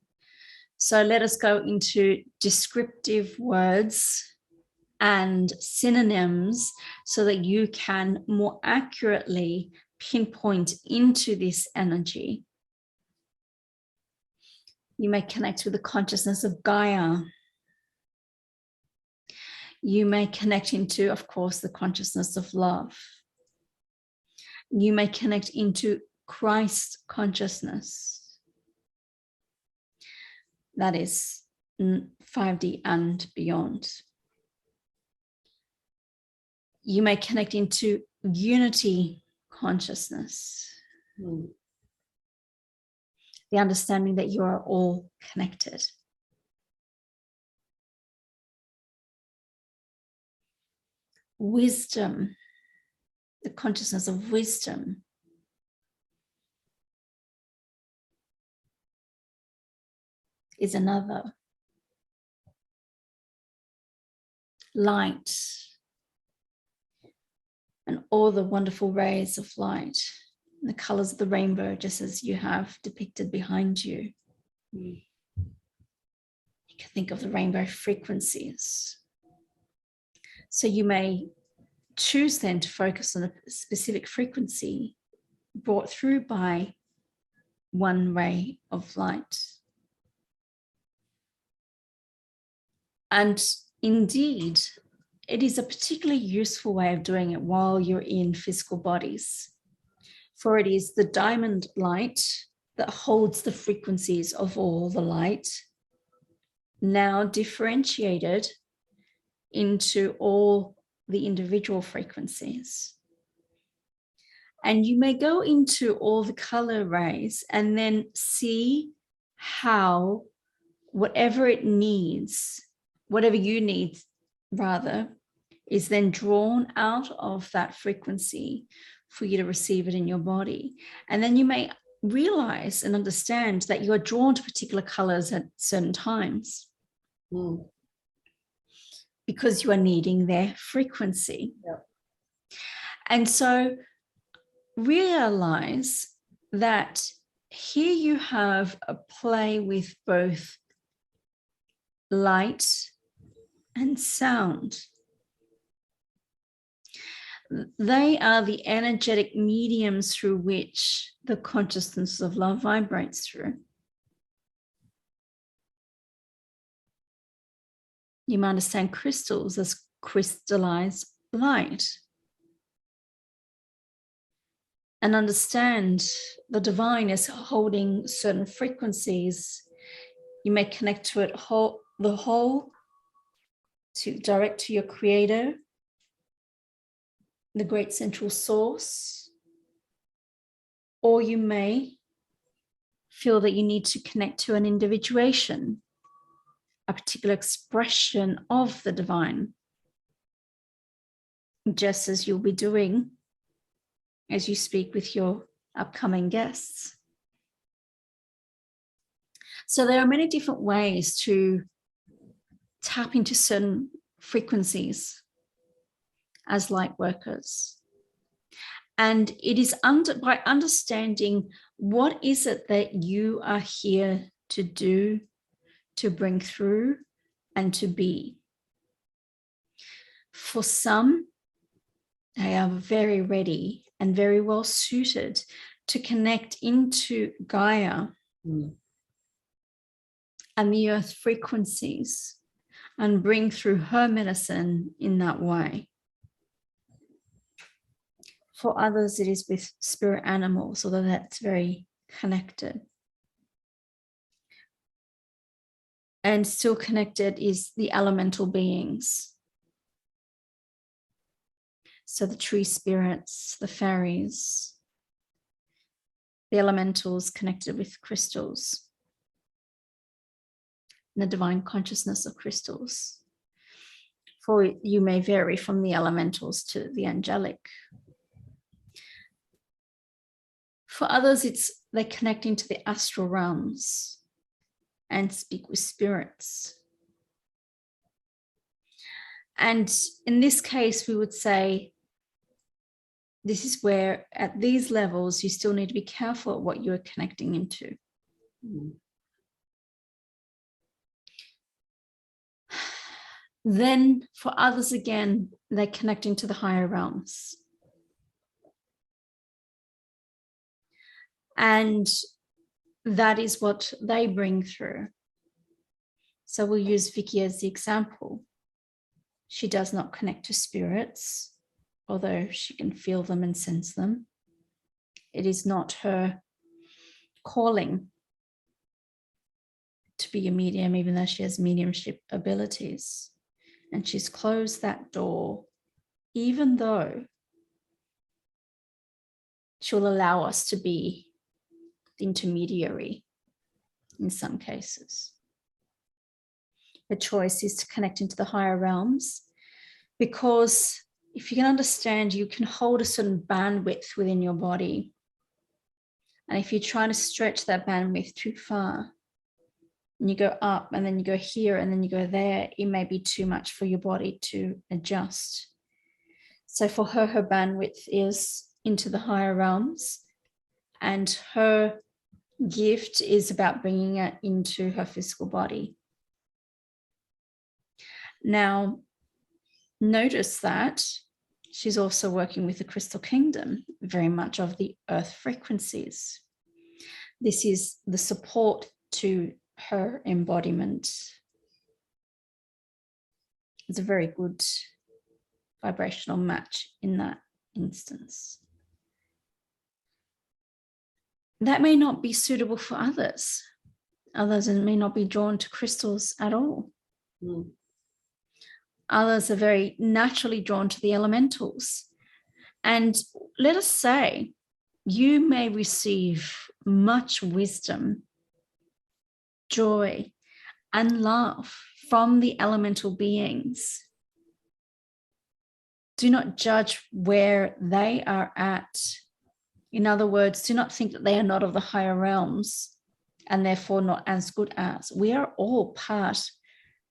So let us go into descriptive words and synonyms so that you can more accurately pinpoint into this energy. You may connect with the consciousness of Gaia. You may connect into, of course, the consciousness of love. You may connect into Christ consciousness. That is 5D and beyond. You may connect into unity consciousness. The understanding that you are all connected. Wisdom, the consciousness of wisdom. Is another. Light and all the wonderful rays of light, the colors of the rainbow, just as you have depicted behind you. You can think of the rainbow frequencies. So you may choose then to focus on a specific frequency brought through by one ray of light. And indeed, it is a particularly useful way of doing it while you're in physical bodies. For it is the diamond light that holds the frequencies of all the light, now differentiated into all the individual frequencies. And you may go into all the color rays and then see how whatever it needs, whatever you need rather, is then drawn out of that frequency for you to receive it in your body. And then you may realize and understand that you are drawn to particular colors at certain times. Because you are needing their frequency. Yep. And so realize that here you have a play with both light and sound. They are the energetic mediums through which the consciousness of love vibrates through. You might understand crystals as crystallized light. And understand the divine is holding certain frequencies. You may connect to it the whole, to direct to your creator, the great central source, or you may feel that you need to connect to an individuation, a particular expression of the divine, just as you'll be doing as you speak with your upcoming guests. So there are many different ways to tap into certain frequencies as light workers. And it is by understanding what is it that you are here to do, to bring through, and to be. For some, they are very ready and very well suited to connect into Gaia and the earth frequencies and bring through her medicine in that way. For others, it is with spirit animals, although that's very connected. And still connected is the elemental beings. So the tree spirits, the fairies, the elementals connected with crystals, and the divine consciousness of crystals. For you may vary from the elementals to the angelic. For others, they're connecting to the astral realms and speak with spirits. And in this case, we would say, this is where at these levels, you still need to be careful at what you're connecting into. Then for others, again, they're connecting to the higher realms. And that is what they bring through. So we'll use Vicky as the example. She does not connect to spirits, although she can feel them and sense them. It is not her calling to be a medium, even though she has mediumship abilities. And she's closed that door, even though she'll allow us to be the intermediary in some cases. The choice is to connect into the higher realms, because if you can understand, you can hold a certain bandwidth within your body. And if you're trying to stretch that bandwidth too far, and you go up and then you go here and then you go there, it may be too much for your body to adjust. So for her, her bandwidth is into the higher realms, and her gift is about bringing it into her physical body. Now, notice that she's also working with the crystal kingdom, very much of the earth frequencies. This is the support to her embodiment. It's a very good vibrational match in that instance. That may not be suitable for others. Others may not be drawn to crystals at all. Others are very naturally drawn to the elementals. And let us say, you may receive much wisdom, joy, and love from the elemental beings. Do not judge where they are at. In other words, do not think that they are not of the higher realms and therefore not as good as. We are all part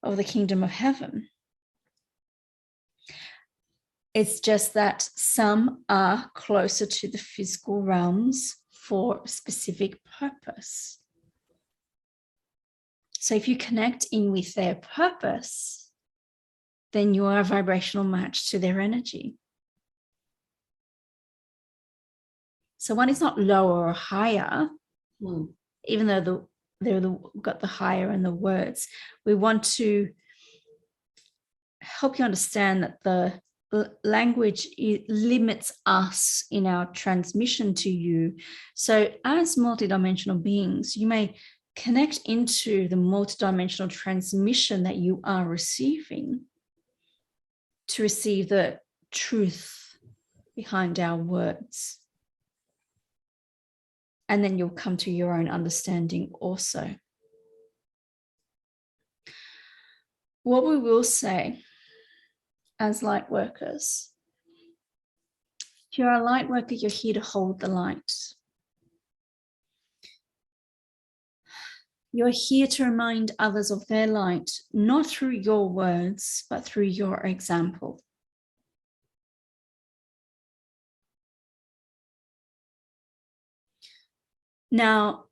of the kingdom of heaven. It's just that some are closer to the physical realms for a specific purpose. So if you connect in with their purpose, then you are a vibrational match to their energy. So one is not lower or higher, even though they've got the higher in the words. We want to help you understand that the language limits us in our transmission to you. So as multidimensional beings, you may connect into the multidimensional transmission that you are receiving to receive the truth behind our words. And then you'll come to your own understanding also. What we will say as light workers, if you're a light worker, you're here to hold the light. You're here to remind others of their light, not through your words, but through your example. Now,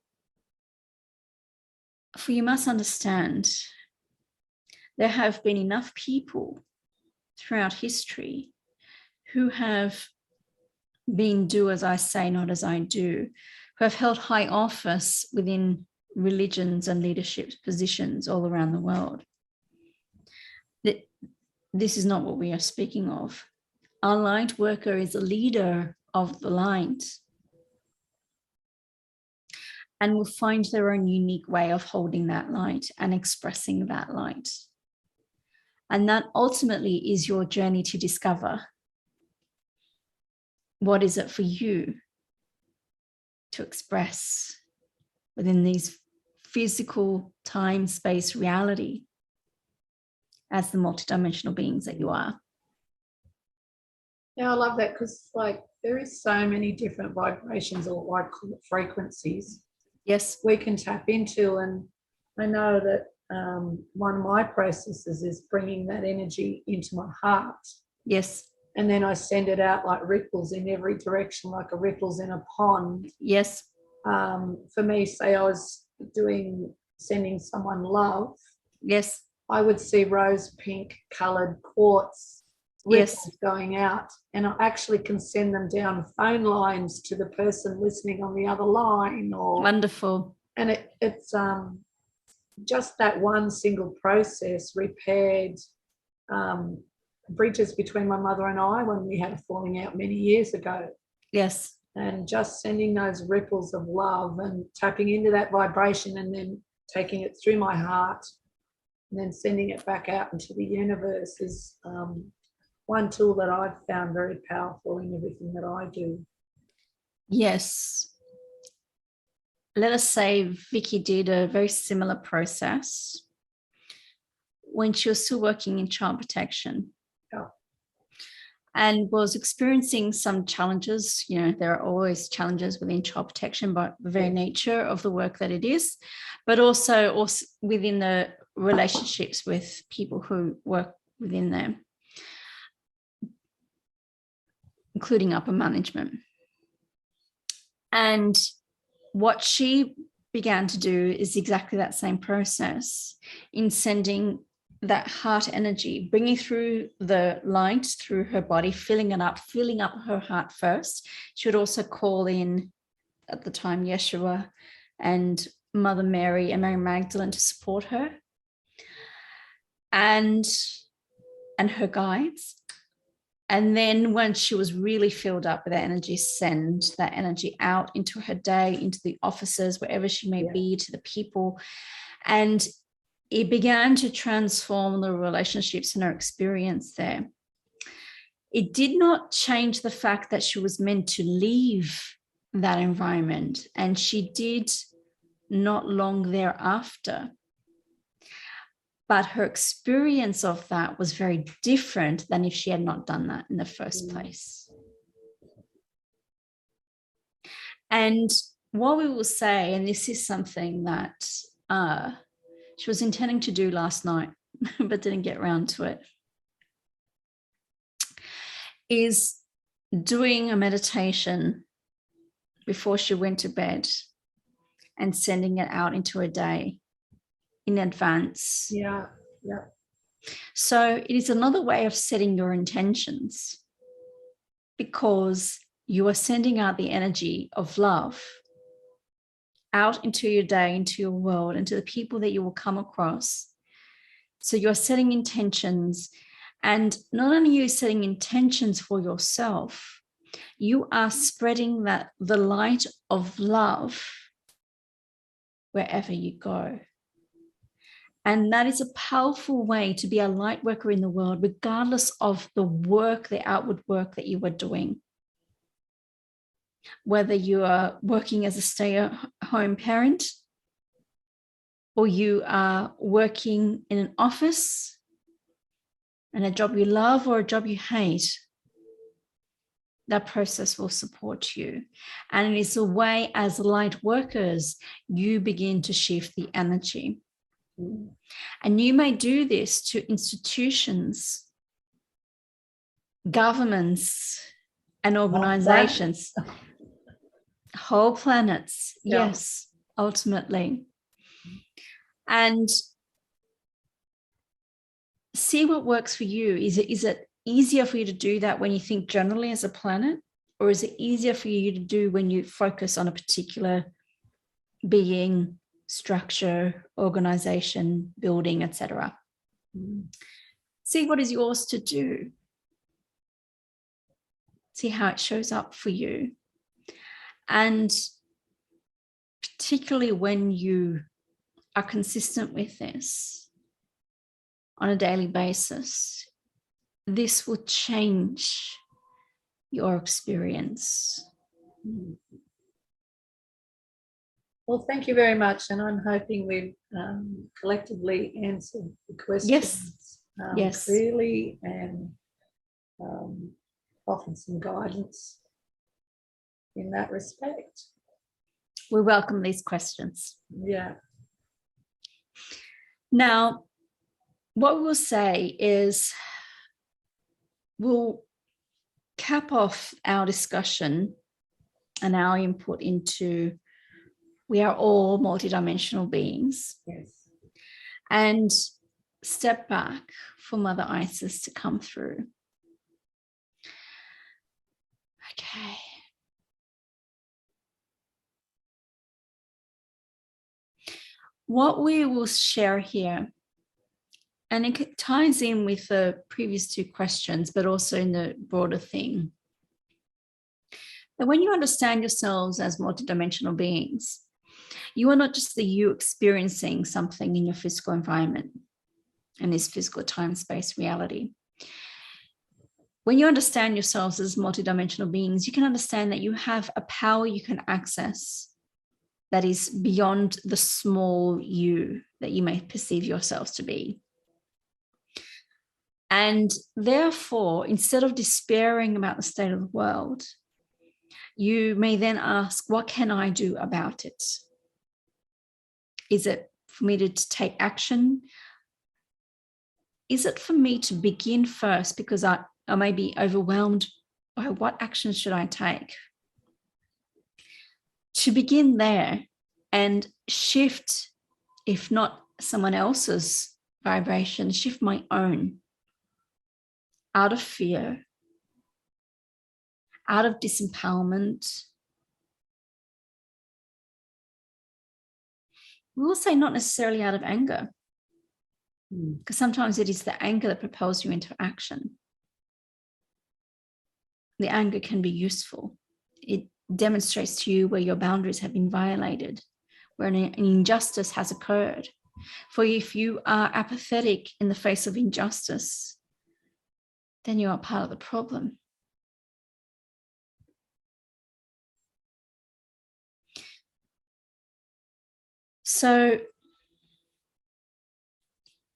for you must understand, there have been enough people throughout history who have been do as I say, not as I do, who have held high office within religions and leadership positions all around the world. This is not what we are speaking of. Our light worker is a leader of the light and will find their own unique way of holding that light and expressing that light. And that ultimately is your journey to discover what is it for you to express within these physical time, space, reality as the multidimensional beings that you are. Yeah, I love that, because like there is so many different vibrations, or what I call it frequencies. Yes. We can tap into, and I know that one of my processes is bringing that energy into my heart. Yes. And then I send it out like ripples in every direction, like a ripples in a pond. Yes. For me, say I was sending someone love. Yes. I would see rose pink coloured quartz ripples going out, and I actually can send them down phone lines to the person listening on the other line. Or wonderful. And it's just that one single process repaired bridges between my mother and I when we had a falling out many years ago. Yes. And just sending those ripples of love and tapping into that vibration and then taking it through my heart and then sending it back out into the universe is one tool that I've found very powerful in everything that I do. Yes. Let us say Vicky did a very similar process when she was still working in child protection. Yeah. And was experiencing some challenges. You know, there are always challenges within child protection by the very nature of the work that it is, but also within the relationships with people who work within them, including upper management. And what she began to do is exactly that same process in sending that heart energy, bringing through the light through her body, filling up her heart first. She would also call in, at the time, Yeshua and Mother Mary and Mary Magdalene to support her and her guides. And then when she was really filled up with that energy, send that energy out into her day, into the offices, wherever she may be, to the people. And it began to transform the relationships and her experience there. It did not change the fact that she was meant to leave that environment, and she did not long thereafter. But her experience of that was very different than if she had not done that in the first place. And what we will say, and this is something that she was intending to do last night, but didn't get around to it, is doing a meditation before she went to bed and sending it out into her day in advance. Yeah. So it is another way of setting your intentions, because you are sending out the energy of love out into your day, into your world, into the people that you will come across. So you're setting intentions, and not only are you setting intentions for yourself, you are spreading the light of love wherever you go. And that is a powerful way to be a light worker in the world, regardless of the work, the outward work that you are doing. Whether you are working as a stay-at-home parent, or you are working in an office and a job you love or a job you hate, that process will support you. And it is a way, as light workers, you begin to shift the energy. And you may do this to institutions, governments, and organizations, whole planets. Yes, ultimately. And see what works for you. Is it easier for you to do that when you think generally as a planet, or is it easier for you to do when you focus on a particular being, structure, organization, building, etc.? See what is yours to do. See how it shows up for you. And particularly when you are consistent with this on a daily basis, this will change your experience. Well, thank you very much. And I'm hoping we've collectively answered the questions clearly and offered some guidance in that respect. We welcome these questions. Yeah. Now, what we'll say is we'll cap off our discussion and our input into we are all multidimensional beings. Yes. And step back for Mother Isis to come through. Okay. what we will share here, and it ties in with the previous two questions, but also in the broader thing, that when you understand yourselves as multidimensional beings, you are not just the you experiencing something in your physical environment and this physical time-space reality. When you understand yourselves as multidimensional beings, you can understand that you have a power you can access that is beyond the small you that you may perceive yourselves to be. And therefore, instead of despairing about the state of the world, you may then ask, what can I do about it? Is it for me to take action? Is it for me to begin first because I may be overwhelmed by what action should I take? To begin there and shift, if not someone else's vibration, shift my own out of fear, out of disempowerment. We will say not necessarily out of anger, because sometimes it is the anger that propels you into action. The anger can be useful. It demonstrates to you where your boundaries have been violated, where an injustice has occurred. For if you are apathetic in the face of injustice, then you are part of the problem. So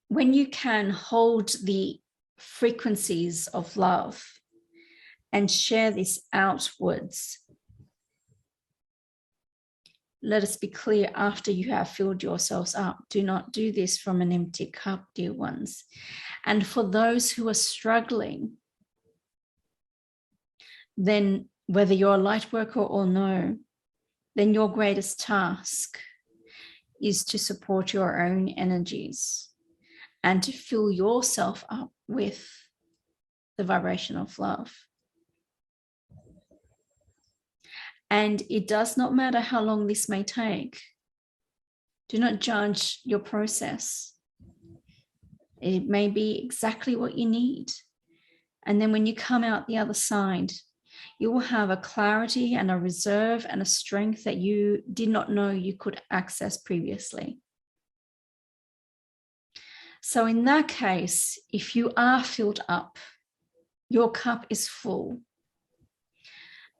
when you can hold the frequencies of love and share this outwards, let us be clear, after you have filled yourselves up, do not do this from an empty cup, dear ones. And for those who are struggling, then whether you're a light worker or no, then your greatest task is to support your own energies and to fill yourself up with the vibration of love. And it does not matter how long this may take. Do not judge your process. It may be exactly what you need. And then when you come out the other side, you will have a clarity and a reserve and a strength that you did not know you could access previously. So in that case, if you are filled up, your cup is full,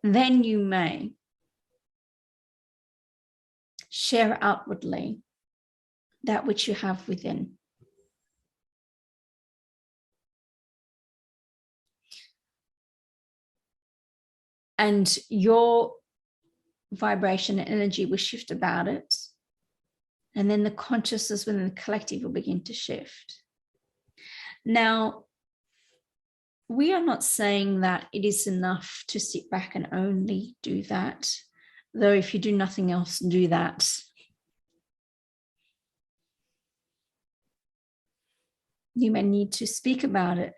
then you may share outwardly that which you have within. And your vibration and energy will shift about it. And then the consciousness within the collective will begin to shift. Now, we are not saying that it is enough to sit back and only do that. Though if you do nothing else, do that. You may need to speak about it,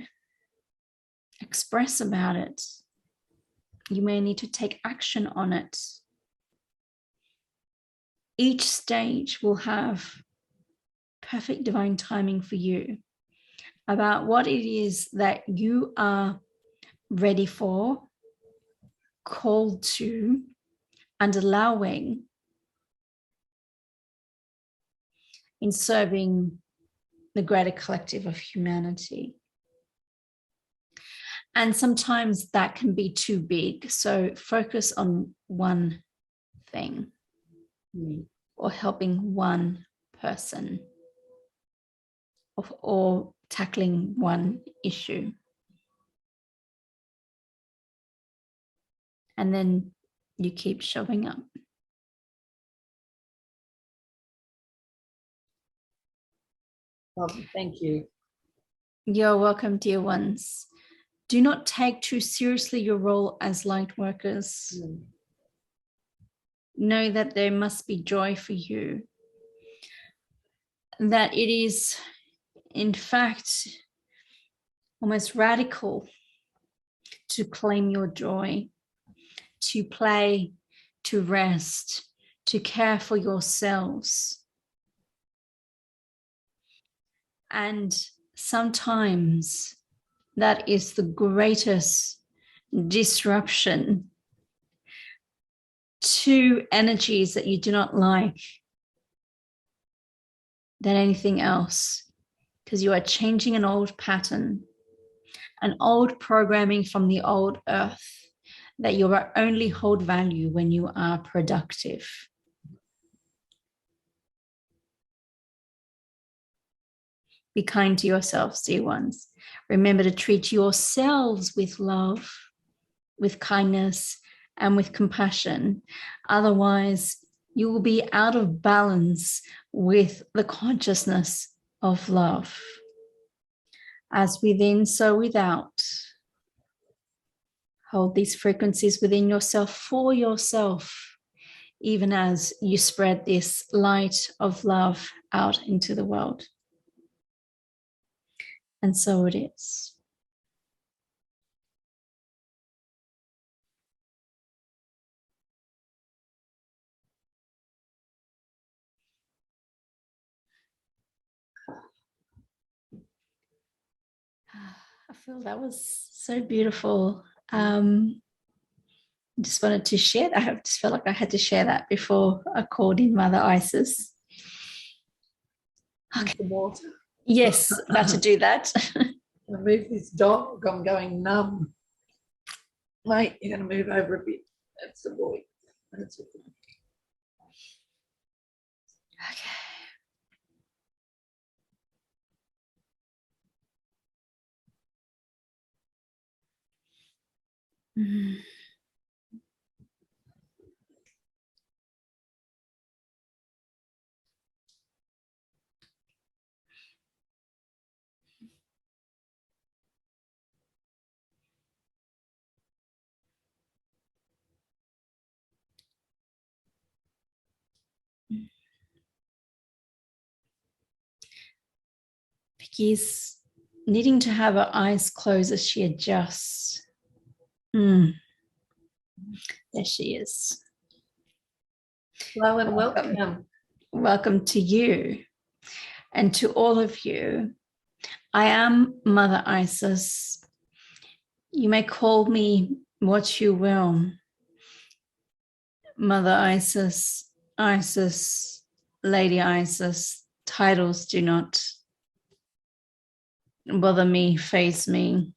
express about it. You may need to take action on it. Each stage will have perfect divine timing for you about what it is that you are ready for, called to, and allowing in serving the greater collective of humanity. And sometimes that can be too big. So focus on one thing or helping one person or tackling one issue. And then you keep showing up. Lovely, thank you. You're welcome, dear ones. Do not take too seriously your role as light workers. Know that there must be joy for you. That it is, in fact, almost radical to claim your joy, to play, to rest, to care for yourselves. And sometimes that is the greatest disruption to energies that you do not like than anything else, because you are changing an old pattern, an old programming from the old earth, that you are only hold value when you are productive. Be kind to yourselves, dear ones. Remember to treat yourselves with love, with kindness, and with compassion. Otherwise, you will be out of balance with the consciousness of love. As within, so without. Hold these frequencies within yourself for yourself, even as you spread this light of love out into the world. And so it is. I feel that was so beautiful. Just wanted to share that. I just felt like I had to share that before I called in Mother Isis. Okay. Water. Yes, about to do that. I move this dog. I'm going numb. Mate, you're going to move over a bit. That's the boy. That's it. Okay. Mm. Vicky's needing to have her eyes closed as she adjusts. There she is. Hello and welcome. Welcome to you and to all of you. I am Mother Isis. You may call me what you will. Mother Isis, Isis, Lady Isis. Titles do not bother me, faze me.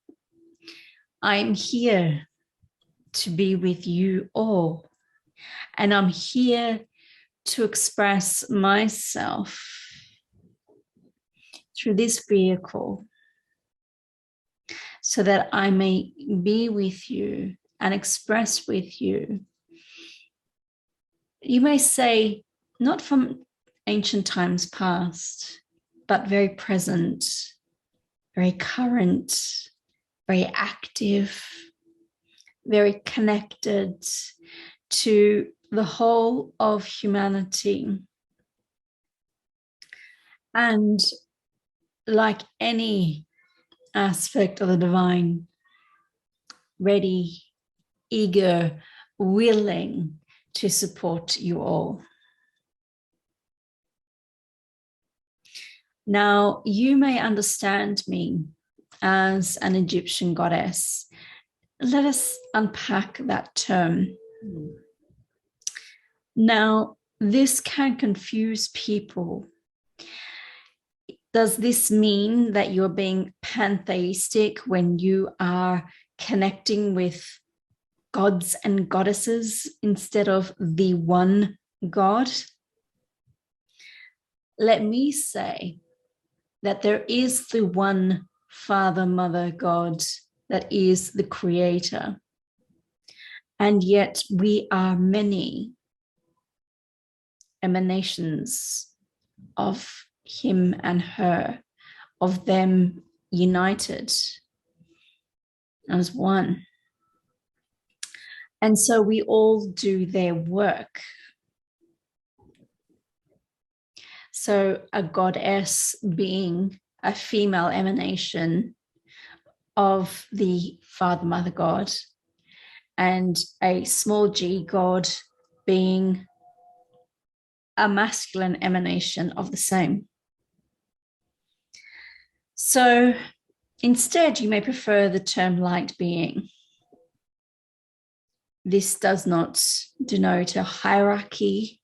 I'm here to be with you all. And I'm here to express myself through this vehicle so that I may be with you and express with you. You may say, not from ancient times past, but very present, very current, very active, very connected to the whole of humanity. And like any aspect of the divine, ready, eager, willing to support you all. Now, you may understand me as an Egyptian goddess. Let us unpack that term. Now, this can confuse people. Does this mean that you're being pantheistic when you are connecting with gods and goddesses instead of the one God? Let me say that there is the one Father, Mother, God that is the creator. And yet we are many emanations of him and her, of them united as one. And so we all do their work. So a goddess being a female emanation of the Father, Mother, God, and a small g God being a masculine emanation of the same. So instead, you may prefer the term light being. This does not denote a hierarchy.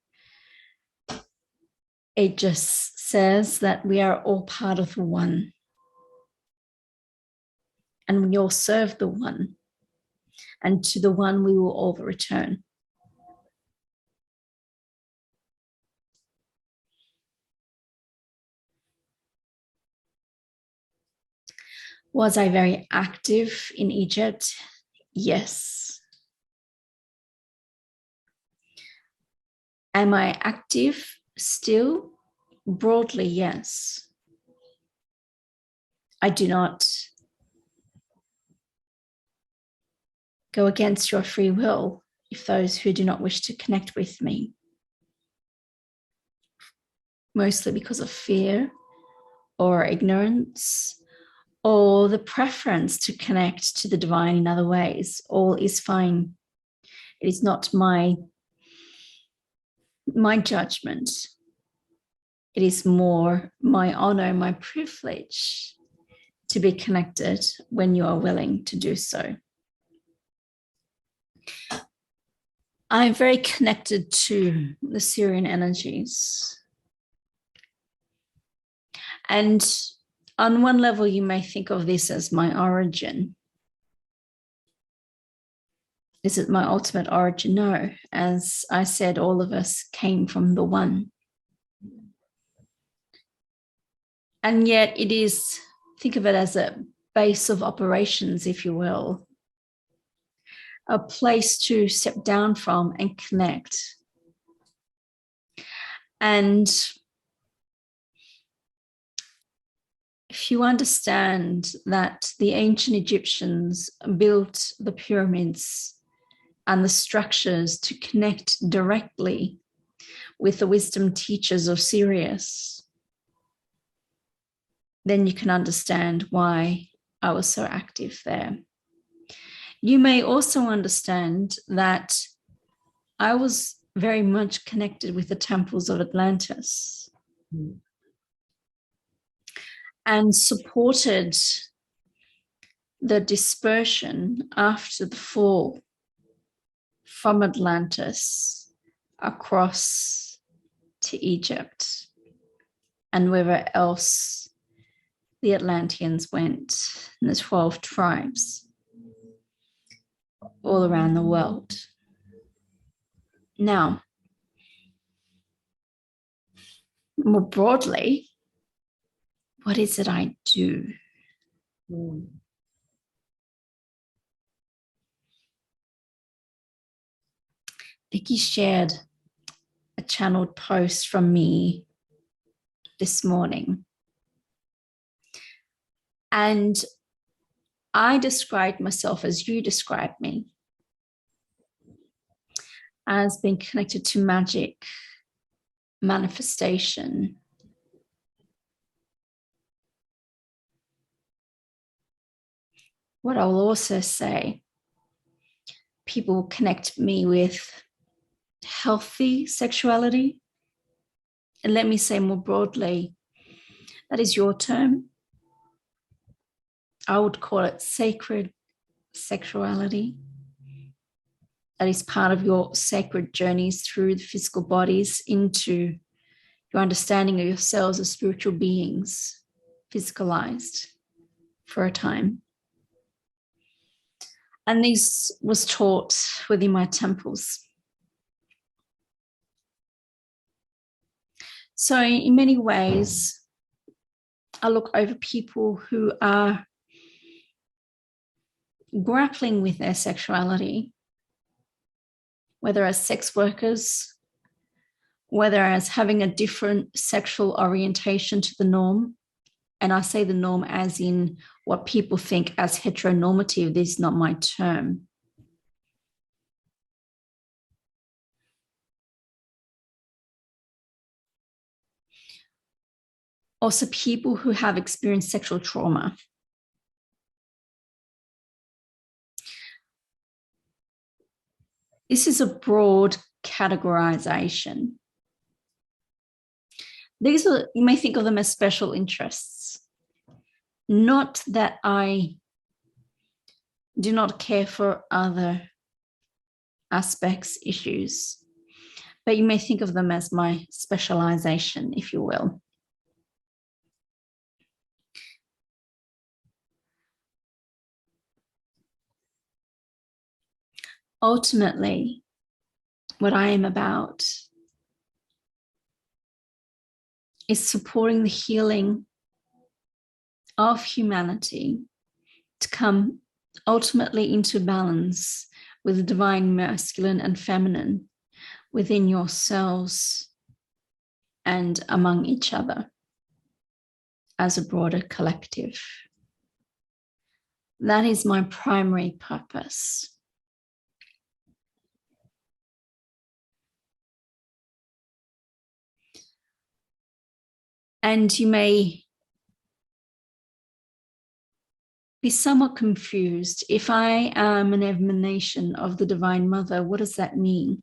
It just says that we are all part of the one. And we all serve the one. And to the one we will all return. Was I very active in Egypt? Yes. Am I active still? Broadly, yes. I do not go against your free will if those who do not wish to connect with me, mostly because of fear or ignorance, or the preference to connect to the divine in other ways, all is fine. It is not my judgment. It is more my honor, my privilege to be connected when you are willing to do so. I'm very connected to the Sirian energies. And on one level, you may think of this as my origin. Is it my ultimate origin? No. As I said, all of us came from the one. And yet it is, think of it as a base of operations, if you will, a place to step down from and connect. And if you understand that the ancient Egyptians built the pyramids and the structures to connect directly with the wisdom teachers of Sirius, then you can understand why I was so active there. You may also understand that I was very much connected with the temples of Atlantis and supported the dispersion after the fall from Atlantis across to Egypt and wherever else the Atlanteans went, and the 12 tribes all around the world. Now, more broadly, what is it I do? Vicky shared a channeled post from me this morning. And I described myself as you described me, as being connected to magic, manifestation. What I will also say, people connect me with healthy sexuality. And let me say more broadly, that is your term. I would call it sacred sexuality. That is part of your sacred journeys through the physical bodies into your understanding of yourselves as spiritual beings, physicalized for a time. And this was taught within my temples. So in many ways, I look over people who are grappling with their sexuality, whether as sex workers, whether as having a different sexual orientation to the norm. And I say the norm as in what people think as heteronormative. This is not my term. Also, people who have experienced sexual trauma. This is a broad categorization. These are, you may think of them as special interests. Not that I do not care for other aspects, issues, but you may think of them as my specialization, if you will. Ultimately, what I am about is supporting the healing of humanity to come ultimately into balance with the divine masculine and feminine within yourselves and among each other as a broader collective. That is my primary purpose. And you may be somewhat confused. If I am an emanation of the Divine Mother, what does that mean?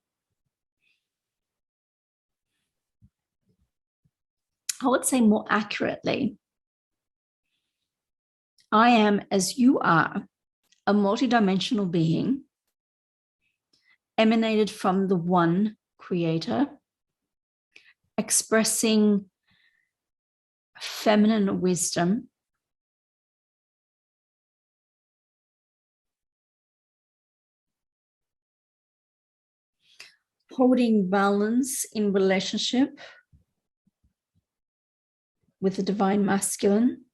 I would say more accurately, I am, as you are, a multidimensional being emanated from the one creator, expressing feminine wisdom, holding balance in relationship with the divine masculine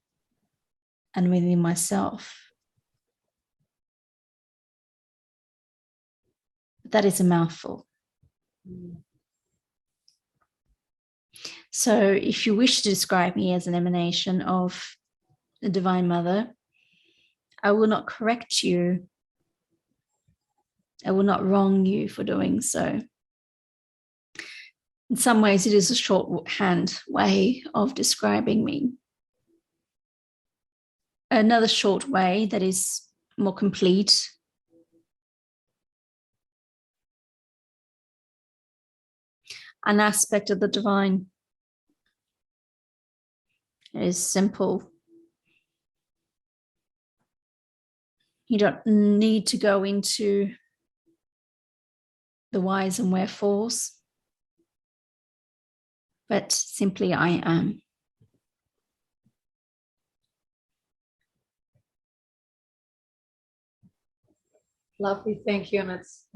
and within myself. That is a mouthful. So if you wish to describe me as an emanation of the Divine Mother, I will not correct you. I will not wrong you for doing so. In some ways, it is a shorthand way of describing me. Another short way that is more complete an aspect of the divine. It is simple. You don't need to go into the whys and wherefores, but simply I am. Lovely, thank you, and it's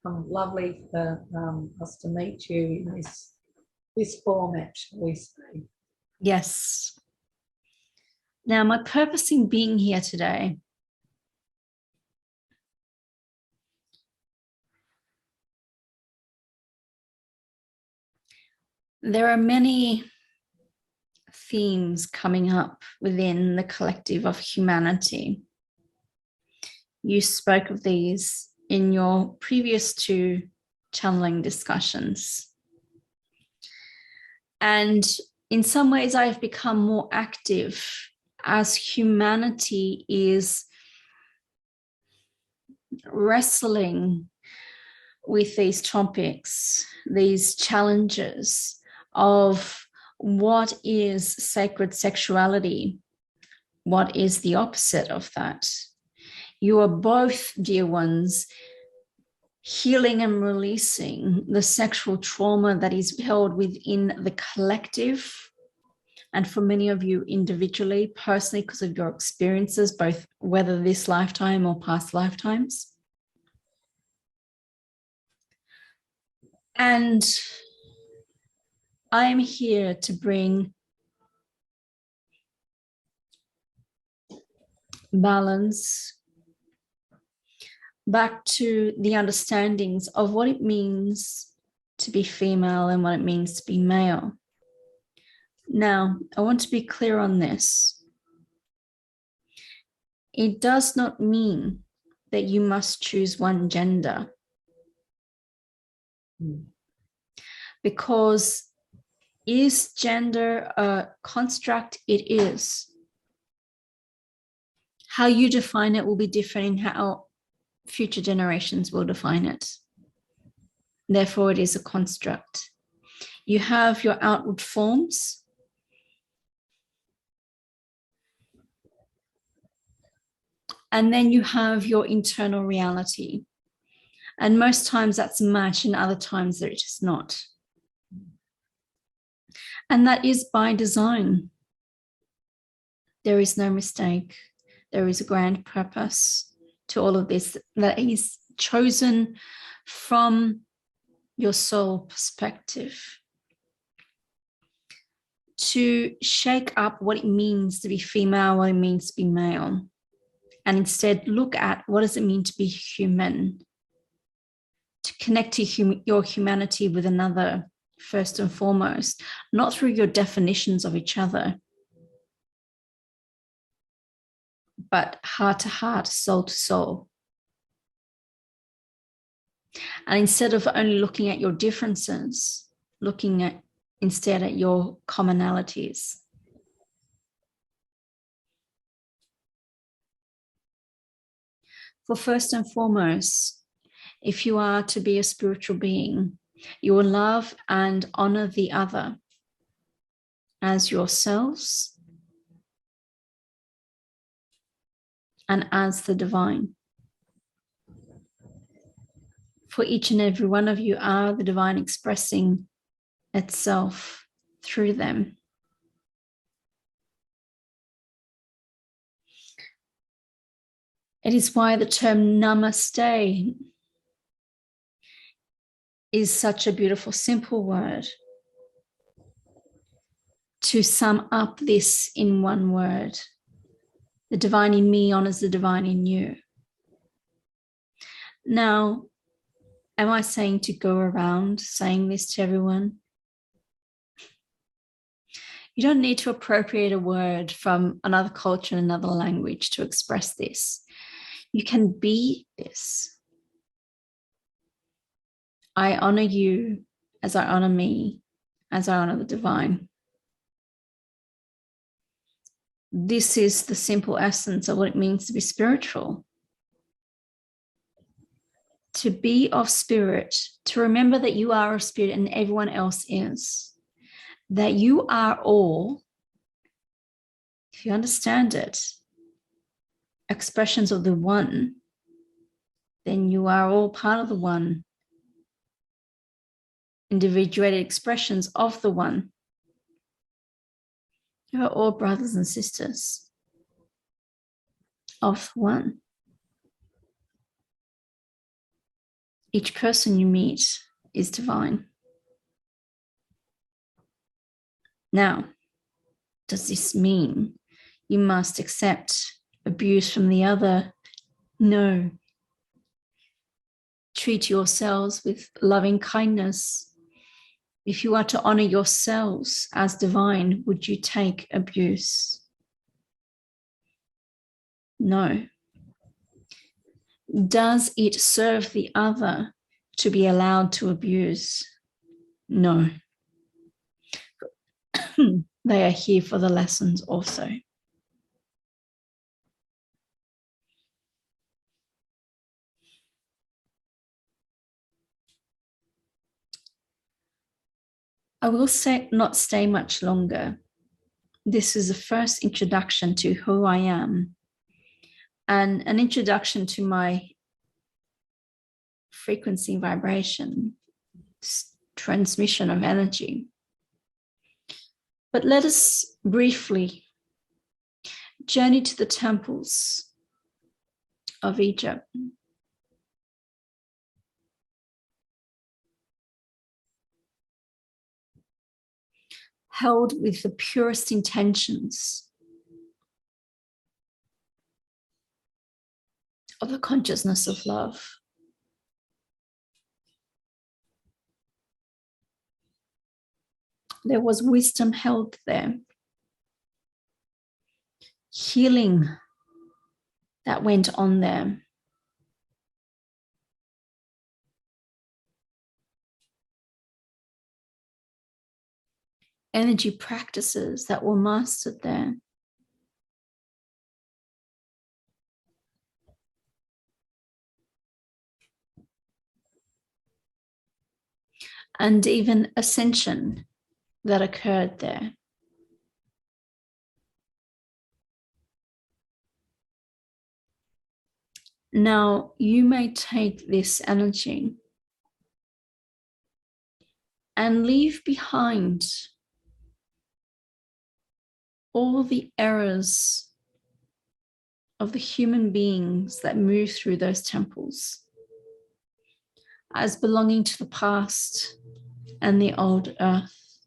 lovely for us to meet you in this format, shall we say? Yes. Now, my purpose in being here today there are many themes coming up within the collective of humanity. You spoke of these in your previous two channeling discussions. And in some ways, I've become more active as humanity is wrestling with these topics, these challenges of what is sacred sexuality, what is the opposite of that. You are both, dear ones, healing and releasing the sexual trauma that is held within the collective, and for many of you individually, personally, because of your experiences, both whether this lifetime or past lifetimes. And I'm here to bring balance back to the understandings of what it means to be female and what it means to be male. Now, I want to be clear on this. It does not mean that you must choose one gender, because is gender a construct? It is. How you define it will be different in how future generations will define it. Therefore, it is a construct. You have your outward forms, And then you have your internal reality. And most times that's matched, and other times that it's just not. And that is by design. There is no mistake. There is a grand purpose to all of this that is chosen from your soul perspective to shake up what it means to be female, what it means to be male, and instead look at what does it mean to be human, to connect to your humanity with another first and foremost, not through your definitions of each other, but heart to heart, soul to soul. And instead of only looking at your differences, looking at instead at your commonalities. For first and foremost, if you are to be a spiritual being, you will love and honor the other as yourselves and as the divine. For each and every one of you are the divine expressing itself through them. It is why the term namaste is such a beautiful, simple word to sum up this in one word. The divine in me honors the divine in you. Now, am I saying to go around saying this to everyone? You don't need to appropriate a word from another culture and another language to express this. You can be this. I honor you as I honor me, as I honor the divine. This is the simple essence of what it means to be spiritual. To be of spirit, to remember that you are of spirit and everyone else is. That you are all, if you understand it, expressions of the one, then you are all part of the one. Individuated expressions of the one. You are all brothers and sisters of one. Each person you meet is divine. Now, does this mean you must accept abuse from the other? No. Treat yourselves with loving kindness. If you are to honor yourselves as divine, would you take abuse? No. Does it serve the other to be allowed to abuse? No. They are here for the lessons also. I will not stay much longer. This is the first introduction to who I am and an introduction to my frequency vibration, transmission of energy. But let us briefly journey to the temples of Egypt. Held with the purest intentions of the consciousness of love. There was wisdom held there, healing that went on there. Energy practices that were mastered there. And even ascension that occurred there. Now, you may take this energy and leave behind all the errors of the human beings that move through those temples as belonging to the past and the old earth,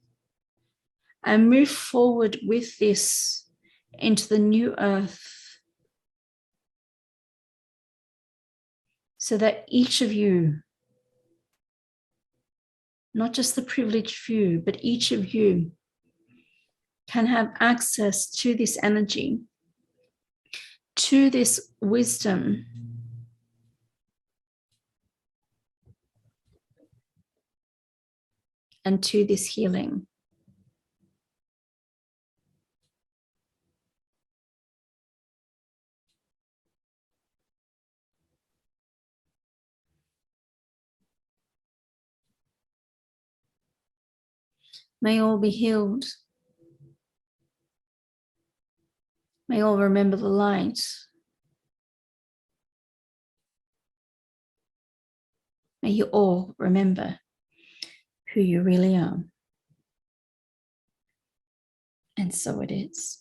and move forward with this into the new earth, so that each of you, not just the privileged few, but each of you can have access to this energy, to this wisdom, and to this healing. May all be healed. May all remember the light. May you all remember who you really are. And so it is.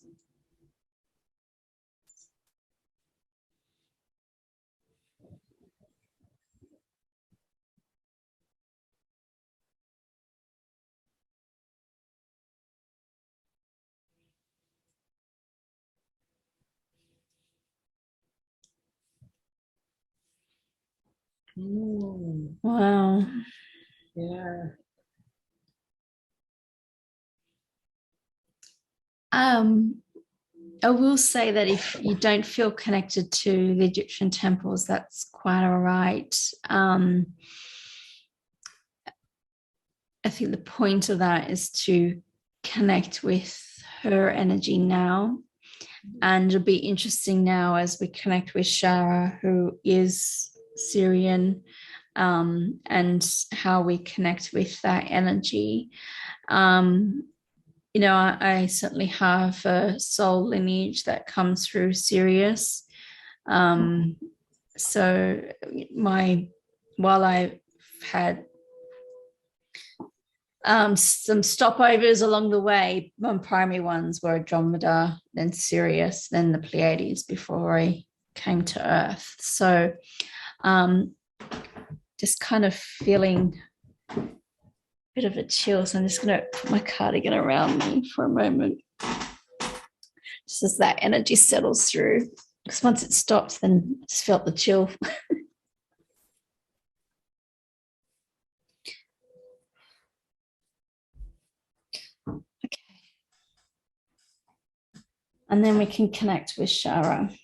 Wow. Yeah. I will say that if you don't feel connected to the Egyptian temples, that's quite all right. I think the point of that is to connect with her energy now. And it'll be interesting now as we connect with Sha'Ra, who is Sirian, and how we connect with that energy. You know, I certainly have a soul lineage that comes through Sirius. So while I've had some stopovers along the way, my primary ones were Andromeda, then Sirius, then the Pleiades before I came to Earth. So just kind of feeling a bit of a chill. So I'm just going to put my cardigan around me for a moment, just as that energy settles through. Because once it stops, then I just felt the chill. Okay. And then we can connect with Sha'Ra.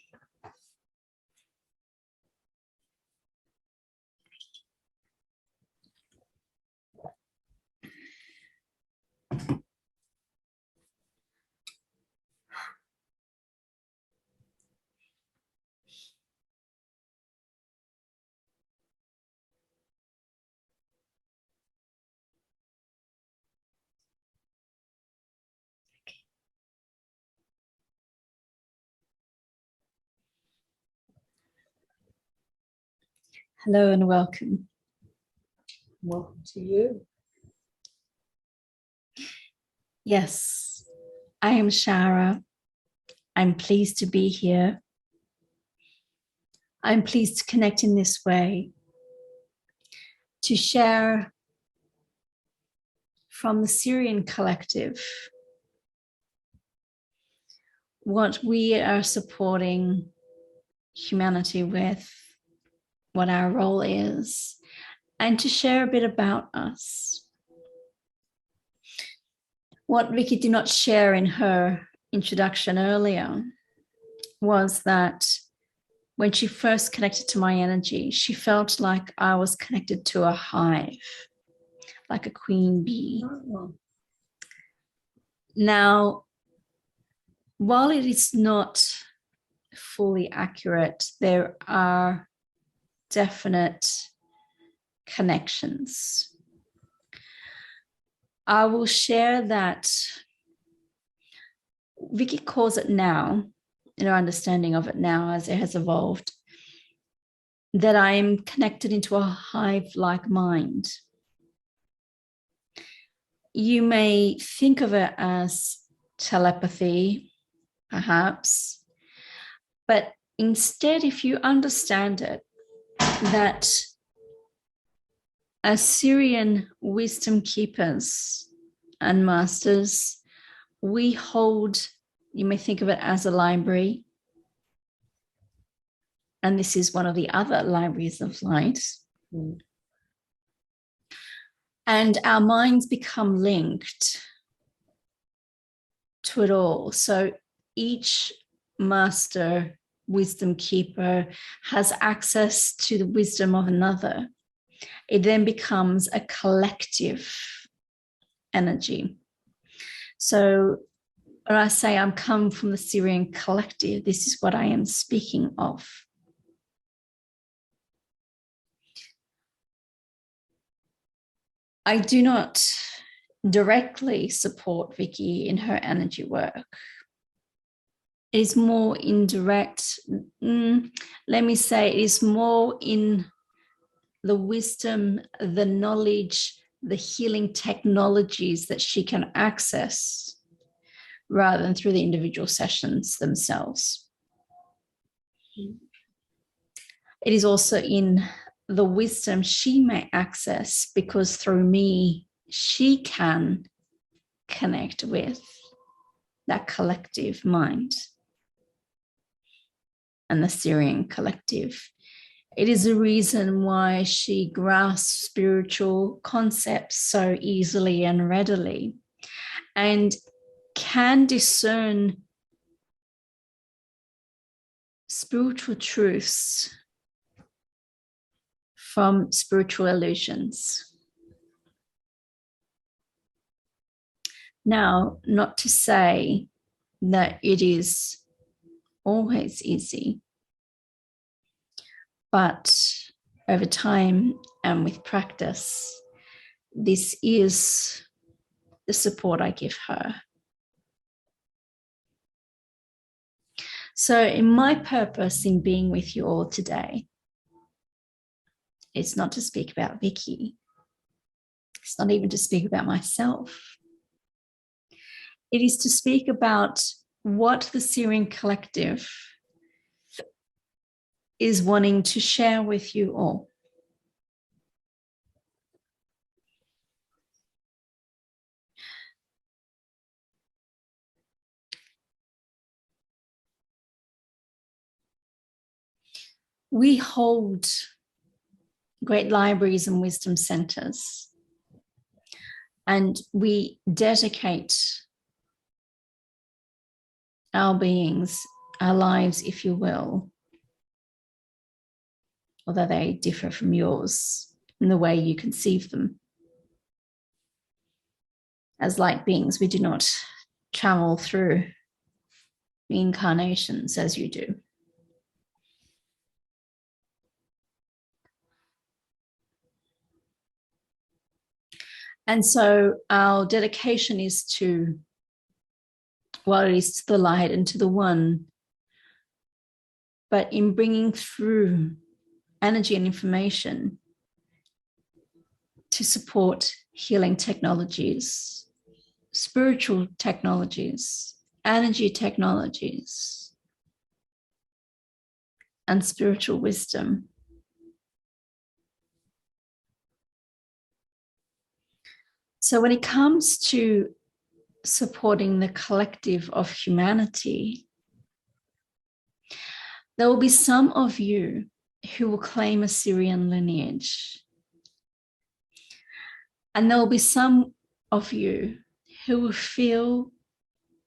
Hello and welcome. Welcome to you. Yes, I am Sha'Ra. I'm pleased to be here. I'm pleased to connect in this way, to share from the Sirian collective what we are supporting humanity with, what our role is, and to share a bit about us. What Vicky did not share in her introduction earlier was that when she first connected to my energy, she felt like I was connected to a hive, like a queen bee. Oh. Now, while it is not fully accurate, there are definite connections. I will share that Vicky calls it now, in our understanding of it now as it has evolved, that I am connected into a hive-like mind. You may think of it as telepathy, perhaps, but instead, if you understand it, that as Sirian wisdom keepers and masters, we hold, you may think of it as a library, and this is one of the other libraries of light. And our minds become linked to it all. So each master wisdom keeper has access to the wisdom of another. It then becomes a collective energy. So when I say I'm come from the Sirian collective, this is what I am speaking of. I do not directly support Vicky in her energy work. It is more indirect. Let me say it is more in the wisdom, the knowledge, the healing technologies that she can access rather than through the individual sessions themselves. It is also in the wisdom she may access because through me, she can connect with that collective mind and the Sirian collective. It is a reason why she grasps spiritual concepts so easily and readily and can discern spiritual truths from spiritual illusions. Now, not to say that it is always easy, but over time and with practice, this is the support I give her. So in my purpose in being with you all today, it's not to speak about Vicky. It's not even to speak about myself. It is to speak about what the Sirian collective is wanting to share with you all. We hold great libraries and wisdom centers, and we dedicate our beings, our lives, if you will, although they differ from yours in the way you conceive them. As light beings, we do not travel through reincarnations as you do. And so our dedication is to, well, it is to the light and to the one, but in bringing through energy and information to support healing technologies, spiritual technologies, energy technologies, and spiritual wisdom. So when it comes to supporting the collective of humanity, there will be some of you who will claim a Sirian lineage. And there will be some of you who will feel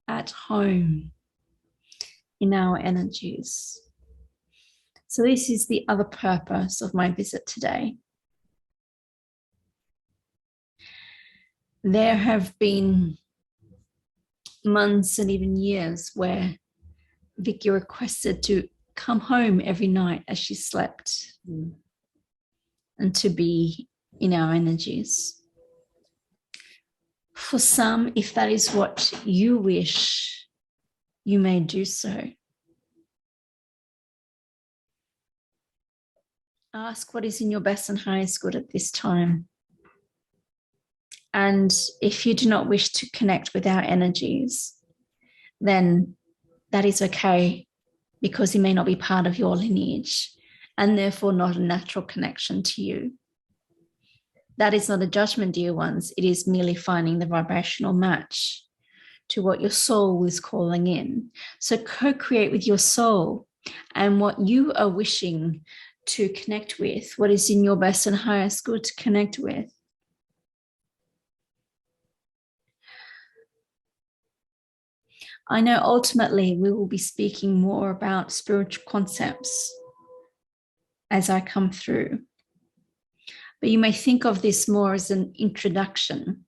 at home in our energies. So this is the other purpose of my visit today. There have been months and even years where Vicky requested to come home every night as she slept and to be in our energies. For some, if that is what you wish, you may do so. ask what is in your best and highest good at this time. And if you do not wish to connect with our energies, then that is okay, because he may not be part of your lineage and therefore not a natural connection to you. That is not a judgment, dear ones. It is merely finding the vibrational match to what your soul is calling in. So co-create with your soul and what you are wishing to connect with, what is in your best and highest good to connect with. I know ultimately we will be speaking more about spiritual concepts as I come through. But you may think of this more as an introduction,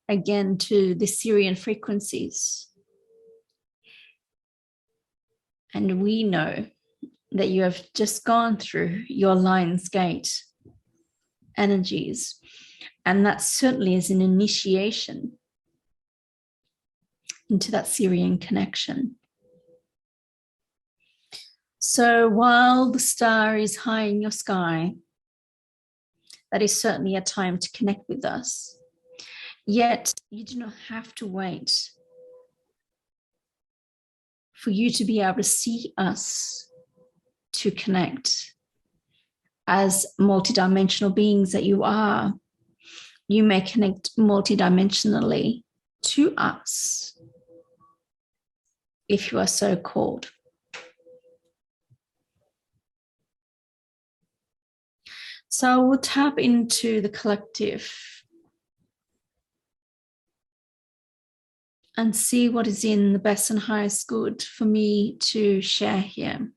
again, to the Sirian frequencies. And we know that you have just gone through your Lion's Gate energies. And that certainly is an initiation into that Sirian connection. So while the star is high in your sky, that is certainly a time to connect with us. Yet you do not have to wait for you to be able to see us to connect. As multidimensional beings that you are, you may connect multidimensionally to us if you are so called. So we'll tap into the collective and see what is in the best and highest good for me to share here.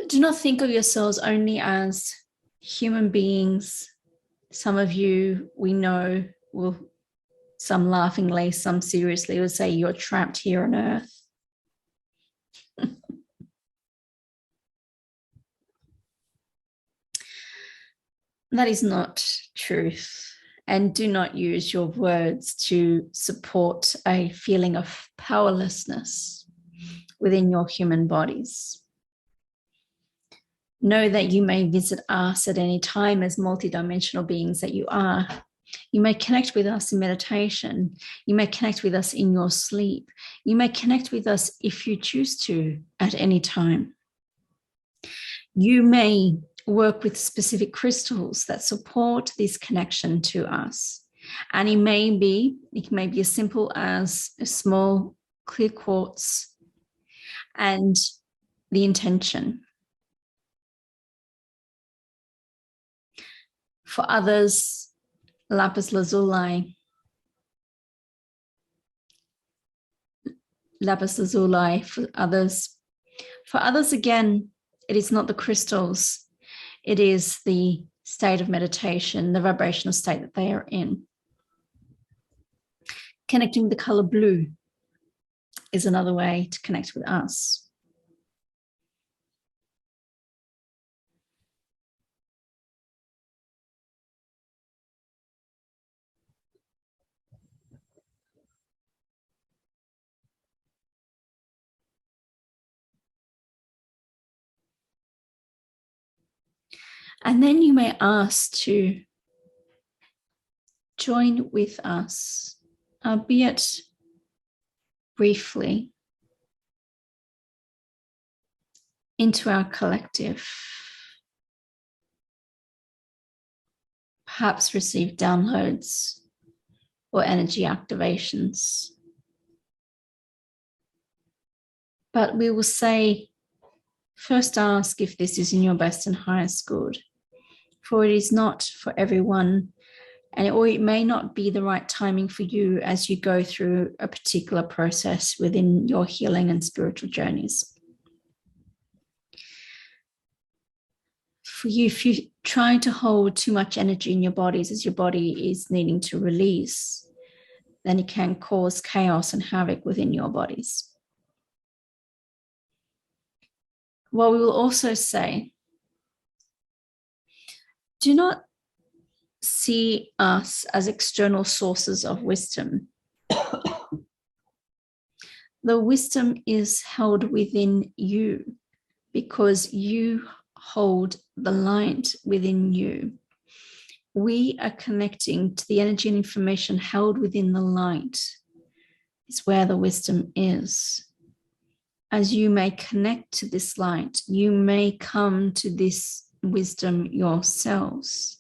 Do not think of yourselves only as human beings. Some of you we know will, some laughingly, some seriously, will say you're trapped here on earth. That is not truth. And do not use your words to support a feeling of powerlessness within your human bodies. Know that you may visit us at any time as multidimensional beings that you are. You may connect with us in meditation. You may connect with us in your sleep. You may connect with us if you choose to at any time. You may work with specific crystals that support this connection to us. And it may be as simple as a small clear quartz and the intention. For others, lapis lazuli. Lapis lazuli for others. For others, again, it is not the crystals. It is the state of meditation, the vibrational state that they are in. Connecting with the color blue is another way to connect with us. And then you may ask to join with us, albeit briefly, into our collective. Perhaps receive downloads or energy activations. But we will say, first ask if this is in your best and highest good, for it is not for everyone, or it may not be the right timing for you as you go through a particular process within your healing and spiritual journeys. For you, if you're trying to hold too much energy in your bodies as your body is needing to release, then it can cause chaos and havoc within your bodies. Well, we will also say, do not see us as external sources of wisdom. The wisdom is held within you because you hold the light within you. We are connecting to the energy and information held within the light. It's where the wisdom is. As you may connect to this light, you may come to this wisdom yourselves.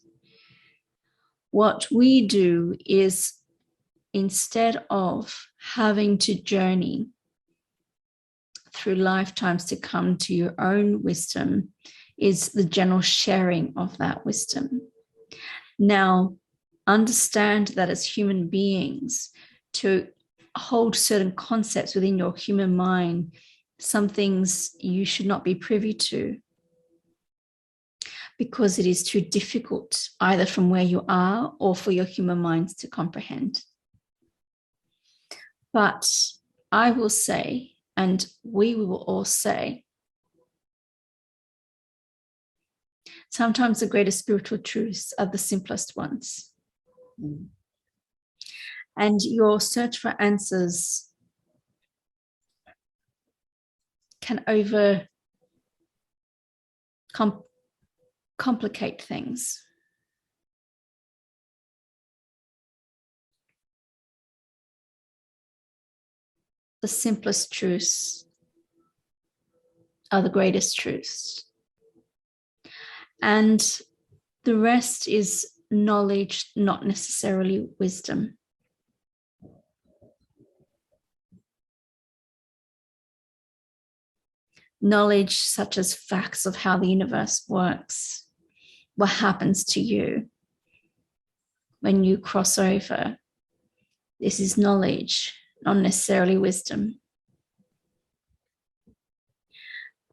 What we do is, instead of having to journey through lifetimes to come to your own wisdom, is the general sharing of that wisdom. Now, understand that as human beings, to hold certain concepts within your human mind, some things you should not be privy to because it is too difficult either from where you are or for your human minds to comprehend. But I will say, and we will all say, sometimes the greatest spiritual truths are the simplest ones. And your search for answers can complicate things. The simplest truths are the greatest truths. And the rest is knowledge, not necessarily wisdom. Knowledge such as facts of how the universe works, what happens to you when you cross over. This is knowledge, not necessarily wisdom.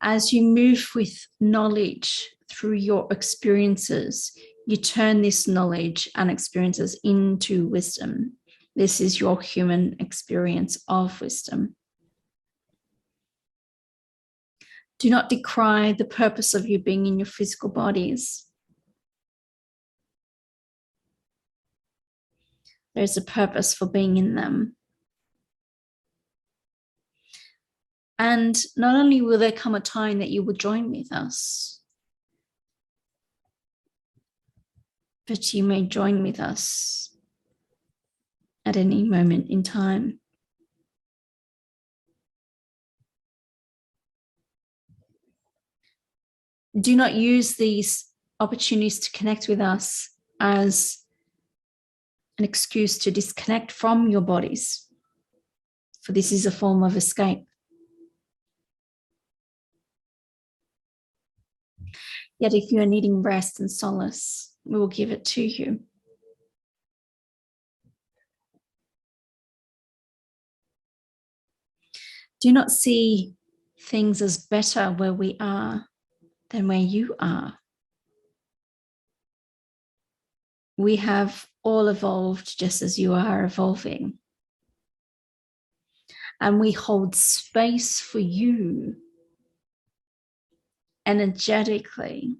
As you move with knowledge through your experiences, you turn this knowledge and experiences into wisdom. This is your human experience of wisdom. Do not decry the purpose of you being in your physical bodies. There's a purpose for being in them. And not only will there come a time that you will join with us, but you may join with us at any moment in time. Do not use these opportunities to connect with us as an excuse to disconnect from your bodies, for this is a form of escape. Yet if you are needing rest and solace, we will give it to you. Do not see things as better where we are than where you are. We have all evolved just as you are evolving. And we hold space for you energetically,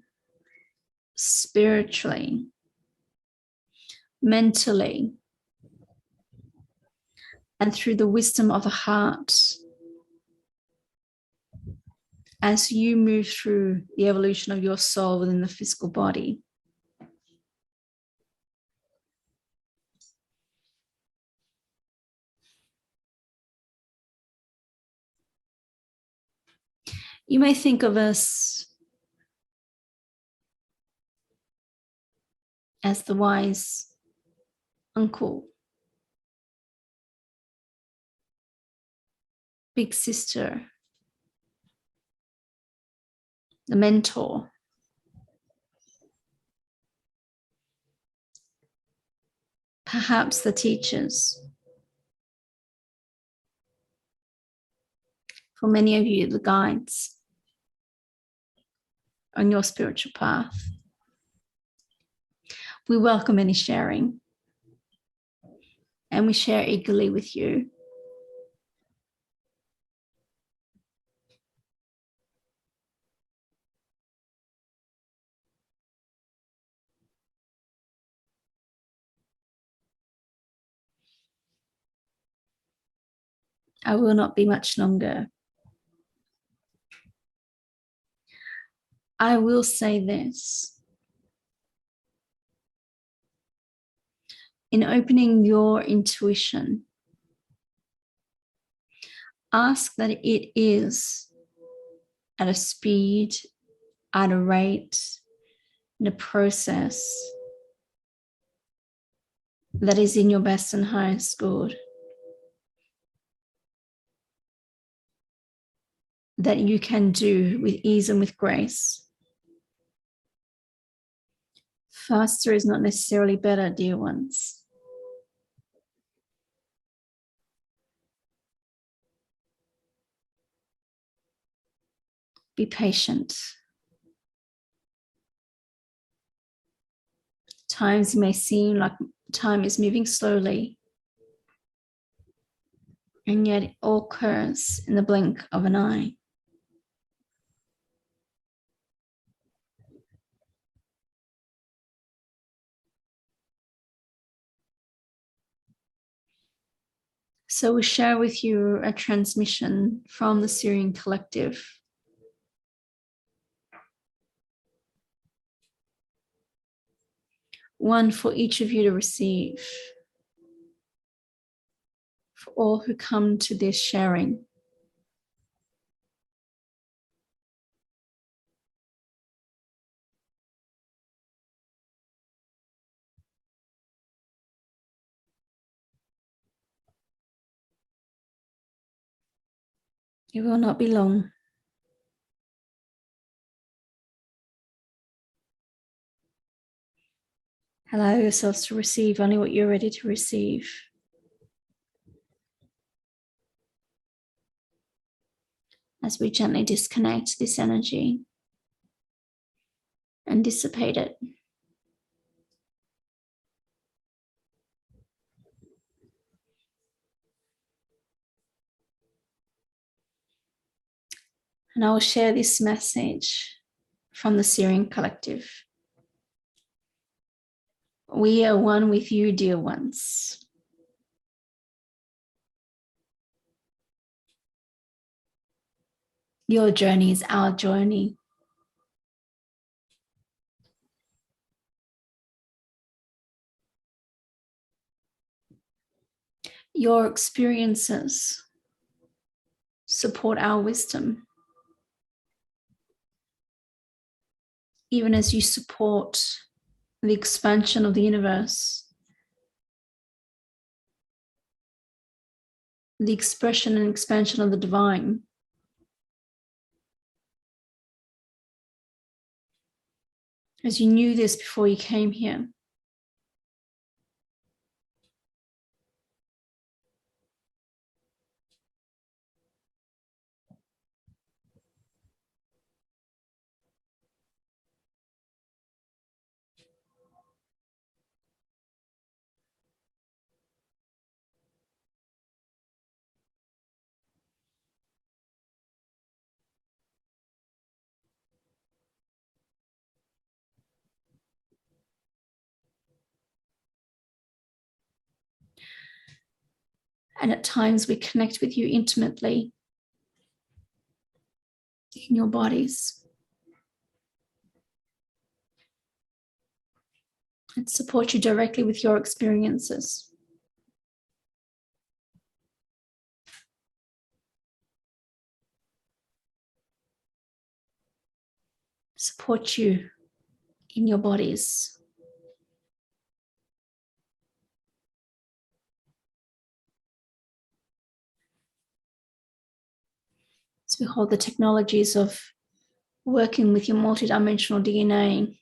spiritually, mentally, and through the wisdom of the heart. As you move through the evolution of your soul within the physical body, you may think of us as the wise uncle, big sister, the mentor, perhaps the teachers. For many of you, the guides on your spiritual path. We welcome any sharing, and we share eagerly with you. I will not be much longer. I will say this. In opening your intuition, ask that it is at a speed, at a rate, in a process that is in your best and highest good, that you can do with ease and with grace. Faster is not necessarily better, dear ones. Be patient. Times may seem like time is moving slowly, and yet it all occurs in the blink of an eye. So we share with you a transmission from the Sirian Collective. One for each of you to receive. For all who come to this sharing. It will not be long. Allow yourselves to receive only what you're ready to receive. As we gently disconnect this energy and dissipate it. And I will share this message from the Sirian Collective. We are one with you, dear ones. Your journey is our journey. Your experiences support our wisdom. Even as you support the expansion of the universe, the expression and expansion of the divine. As you knew this before you came here. And at times we connect with you intimately in your bodies. And support you directly with your experiences. Support you in your bodies. So we hold the technologies of working with your multidimensional DNA.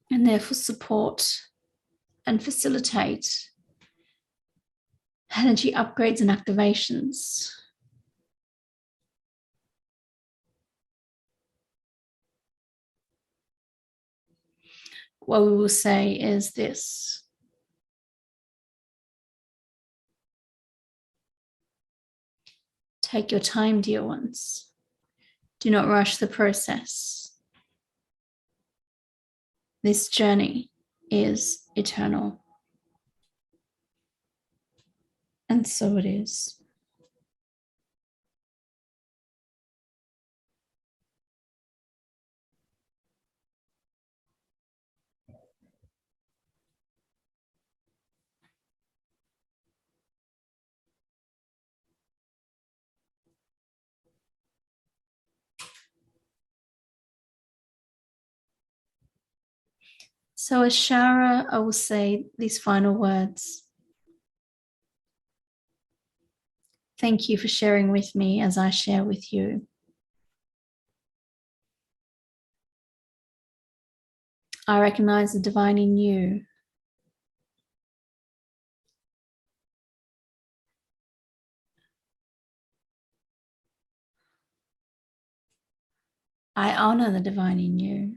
And therefore support and facilitate energy upgrades and activations. What we will say is this: Take your time, dear ones. Do not rush the process. This journey is eternal. And so it is. So as Sha'Ra, I will say these final words. Thank you for sharing with me as I share with you. I recognize the divine in you. I honor the divine in you.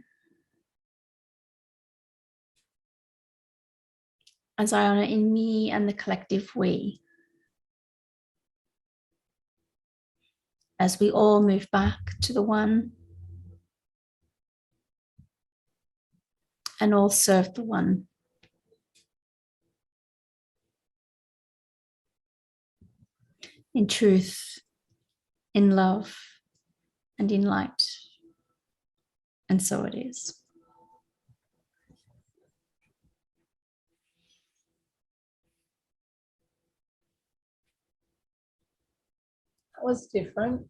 As I honor in me and the collective we. As we all move back to the one and all serve the one. In truth, in love, and in light. And so it is. That was different.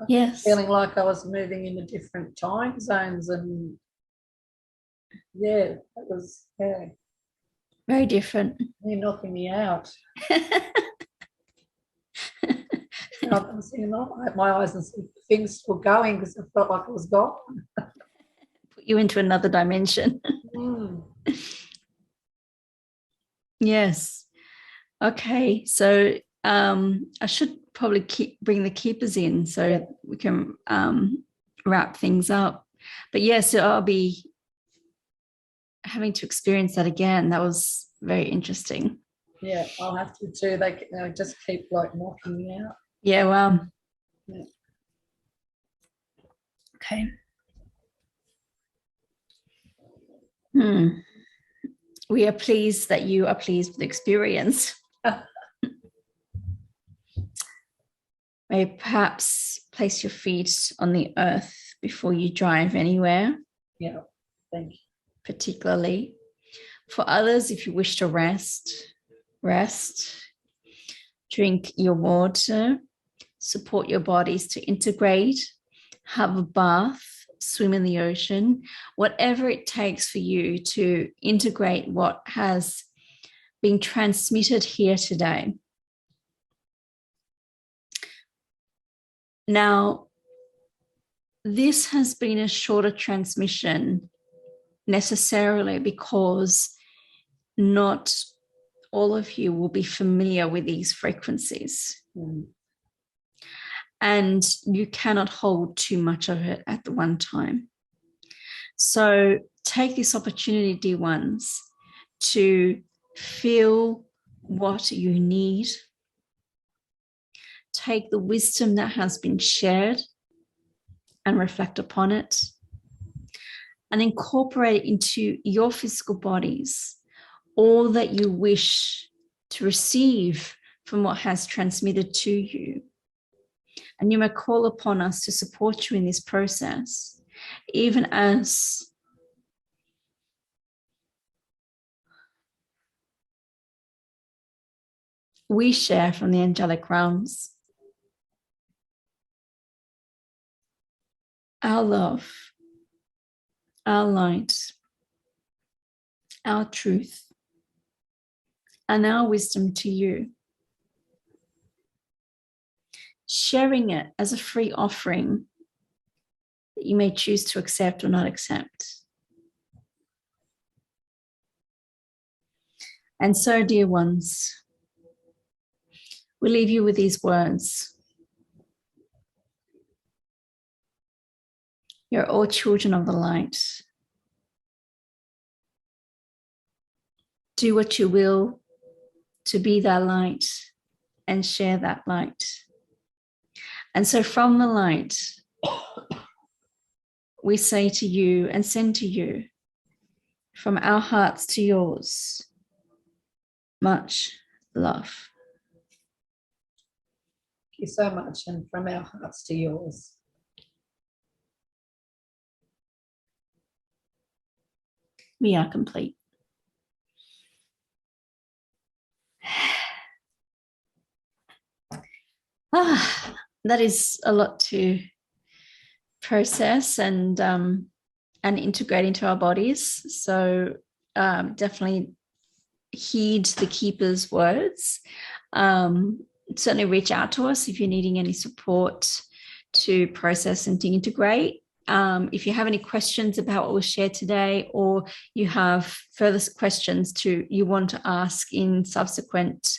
Yes. Feeling like I was moving into different time zones, and yeah, that was Very different. you're knocking me out. I was thinking, my eyes and things still going because I felt like I was gone. Put you into another dimension. Mm. Yes. Okay. So I should probably bring the keepers in so we can wrap things up. But yes, I'll be having to experience that again. That was very interesting. Yeah, I'll have to too. They just keep like knocking me out. Yeah, well. Yeah. Okay. We are pleased that you are pleased with the experience. May perhaps place your feet on the earth before you drive anywhere. Yeah, thank you. Particularly. For others, if you wish to rest. Drink your water. Support your bodies to integrate. Have a bath. Swim in the ocean. Whatever it takes for you to integrate what has been transmitted here today. Now, this has been a shorter transmission necessarily because not all of you will be familiar with these frequencies. And you cannot hold too much of it at the one time. So take this opportunity, dear ones, to feel what you need. Take the wisdom that has been shared and reflect upon it and incorporate it into your physical bodies all that you wish to receive from what has transmitted to you. And you may call upon us to support you in this process, even as we share from the angelic realms our love, our light, our truth, and our wisdom to you. Sharing it as a free offering that you may choose to accept or not accept. And so, dear ones, we leave you with these words. You're all children of the light. Do what you will to be that light and share that light. And so from the light, we say to you and send to you, from our hearts to yours, much love. Thank you so much, and from our hearts to yours. We are complete. That is a lot to process and integrate into our bodies. So definitely heed the keeper's words. Certainly reach out to us if you're needing any support to process and to integrate. If you have any questions about what was shared today, or you have further questions you want to ask in subsequent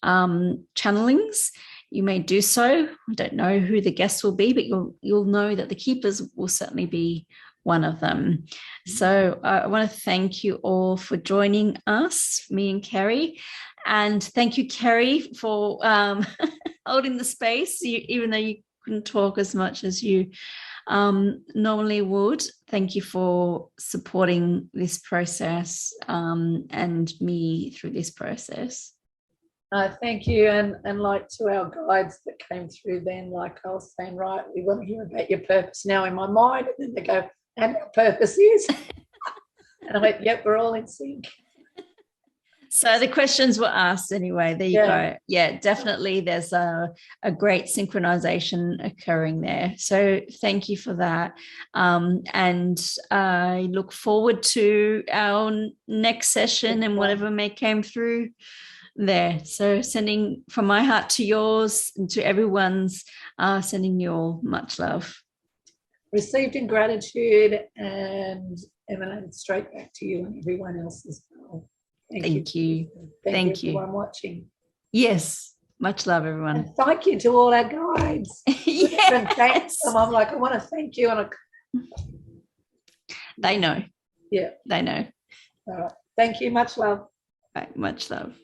channelings, you may do so. I don't know who the guests will be, but you'll know that the keepers will certainly be one of them. So I want to thank you all for joining us, me and Kerry. And thank you, Kerry, for holding the space, even though you couldn't talk as much as you normally would. Thank you for supporting this process and me through this process. Thank you, and like to our guides that came through then, like I was saying, right, we want to hear about your purpose now in my mind, and then they go, and our purpose is, and I went, yep, we're all in sync. So the questions were asked anyway. There you go. Yeah, definitely there's a great synchronization occurring there. So thank you for that. And I look forward to our next session and whatever may come through there. So sending from my heart to yours and to everyone's, sending you all much love. Received in gratitude and emanated straight back to you and everyone else as well. Thank you. Thank you. Everyone watching. Yes. Much love, everyone. And thank you to all our guides. Yes. I'm like, I want to thank you. They know. Yeah. They know. All right. Thank you. Much love. Right. Much love.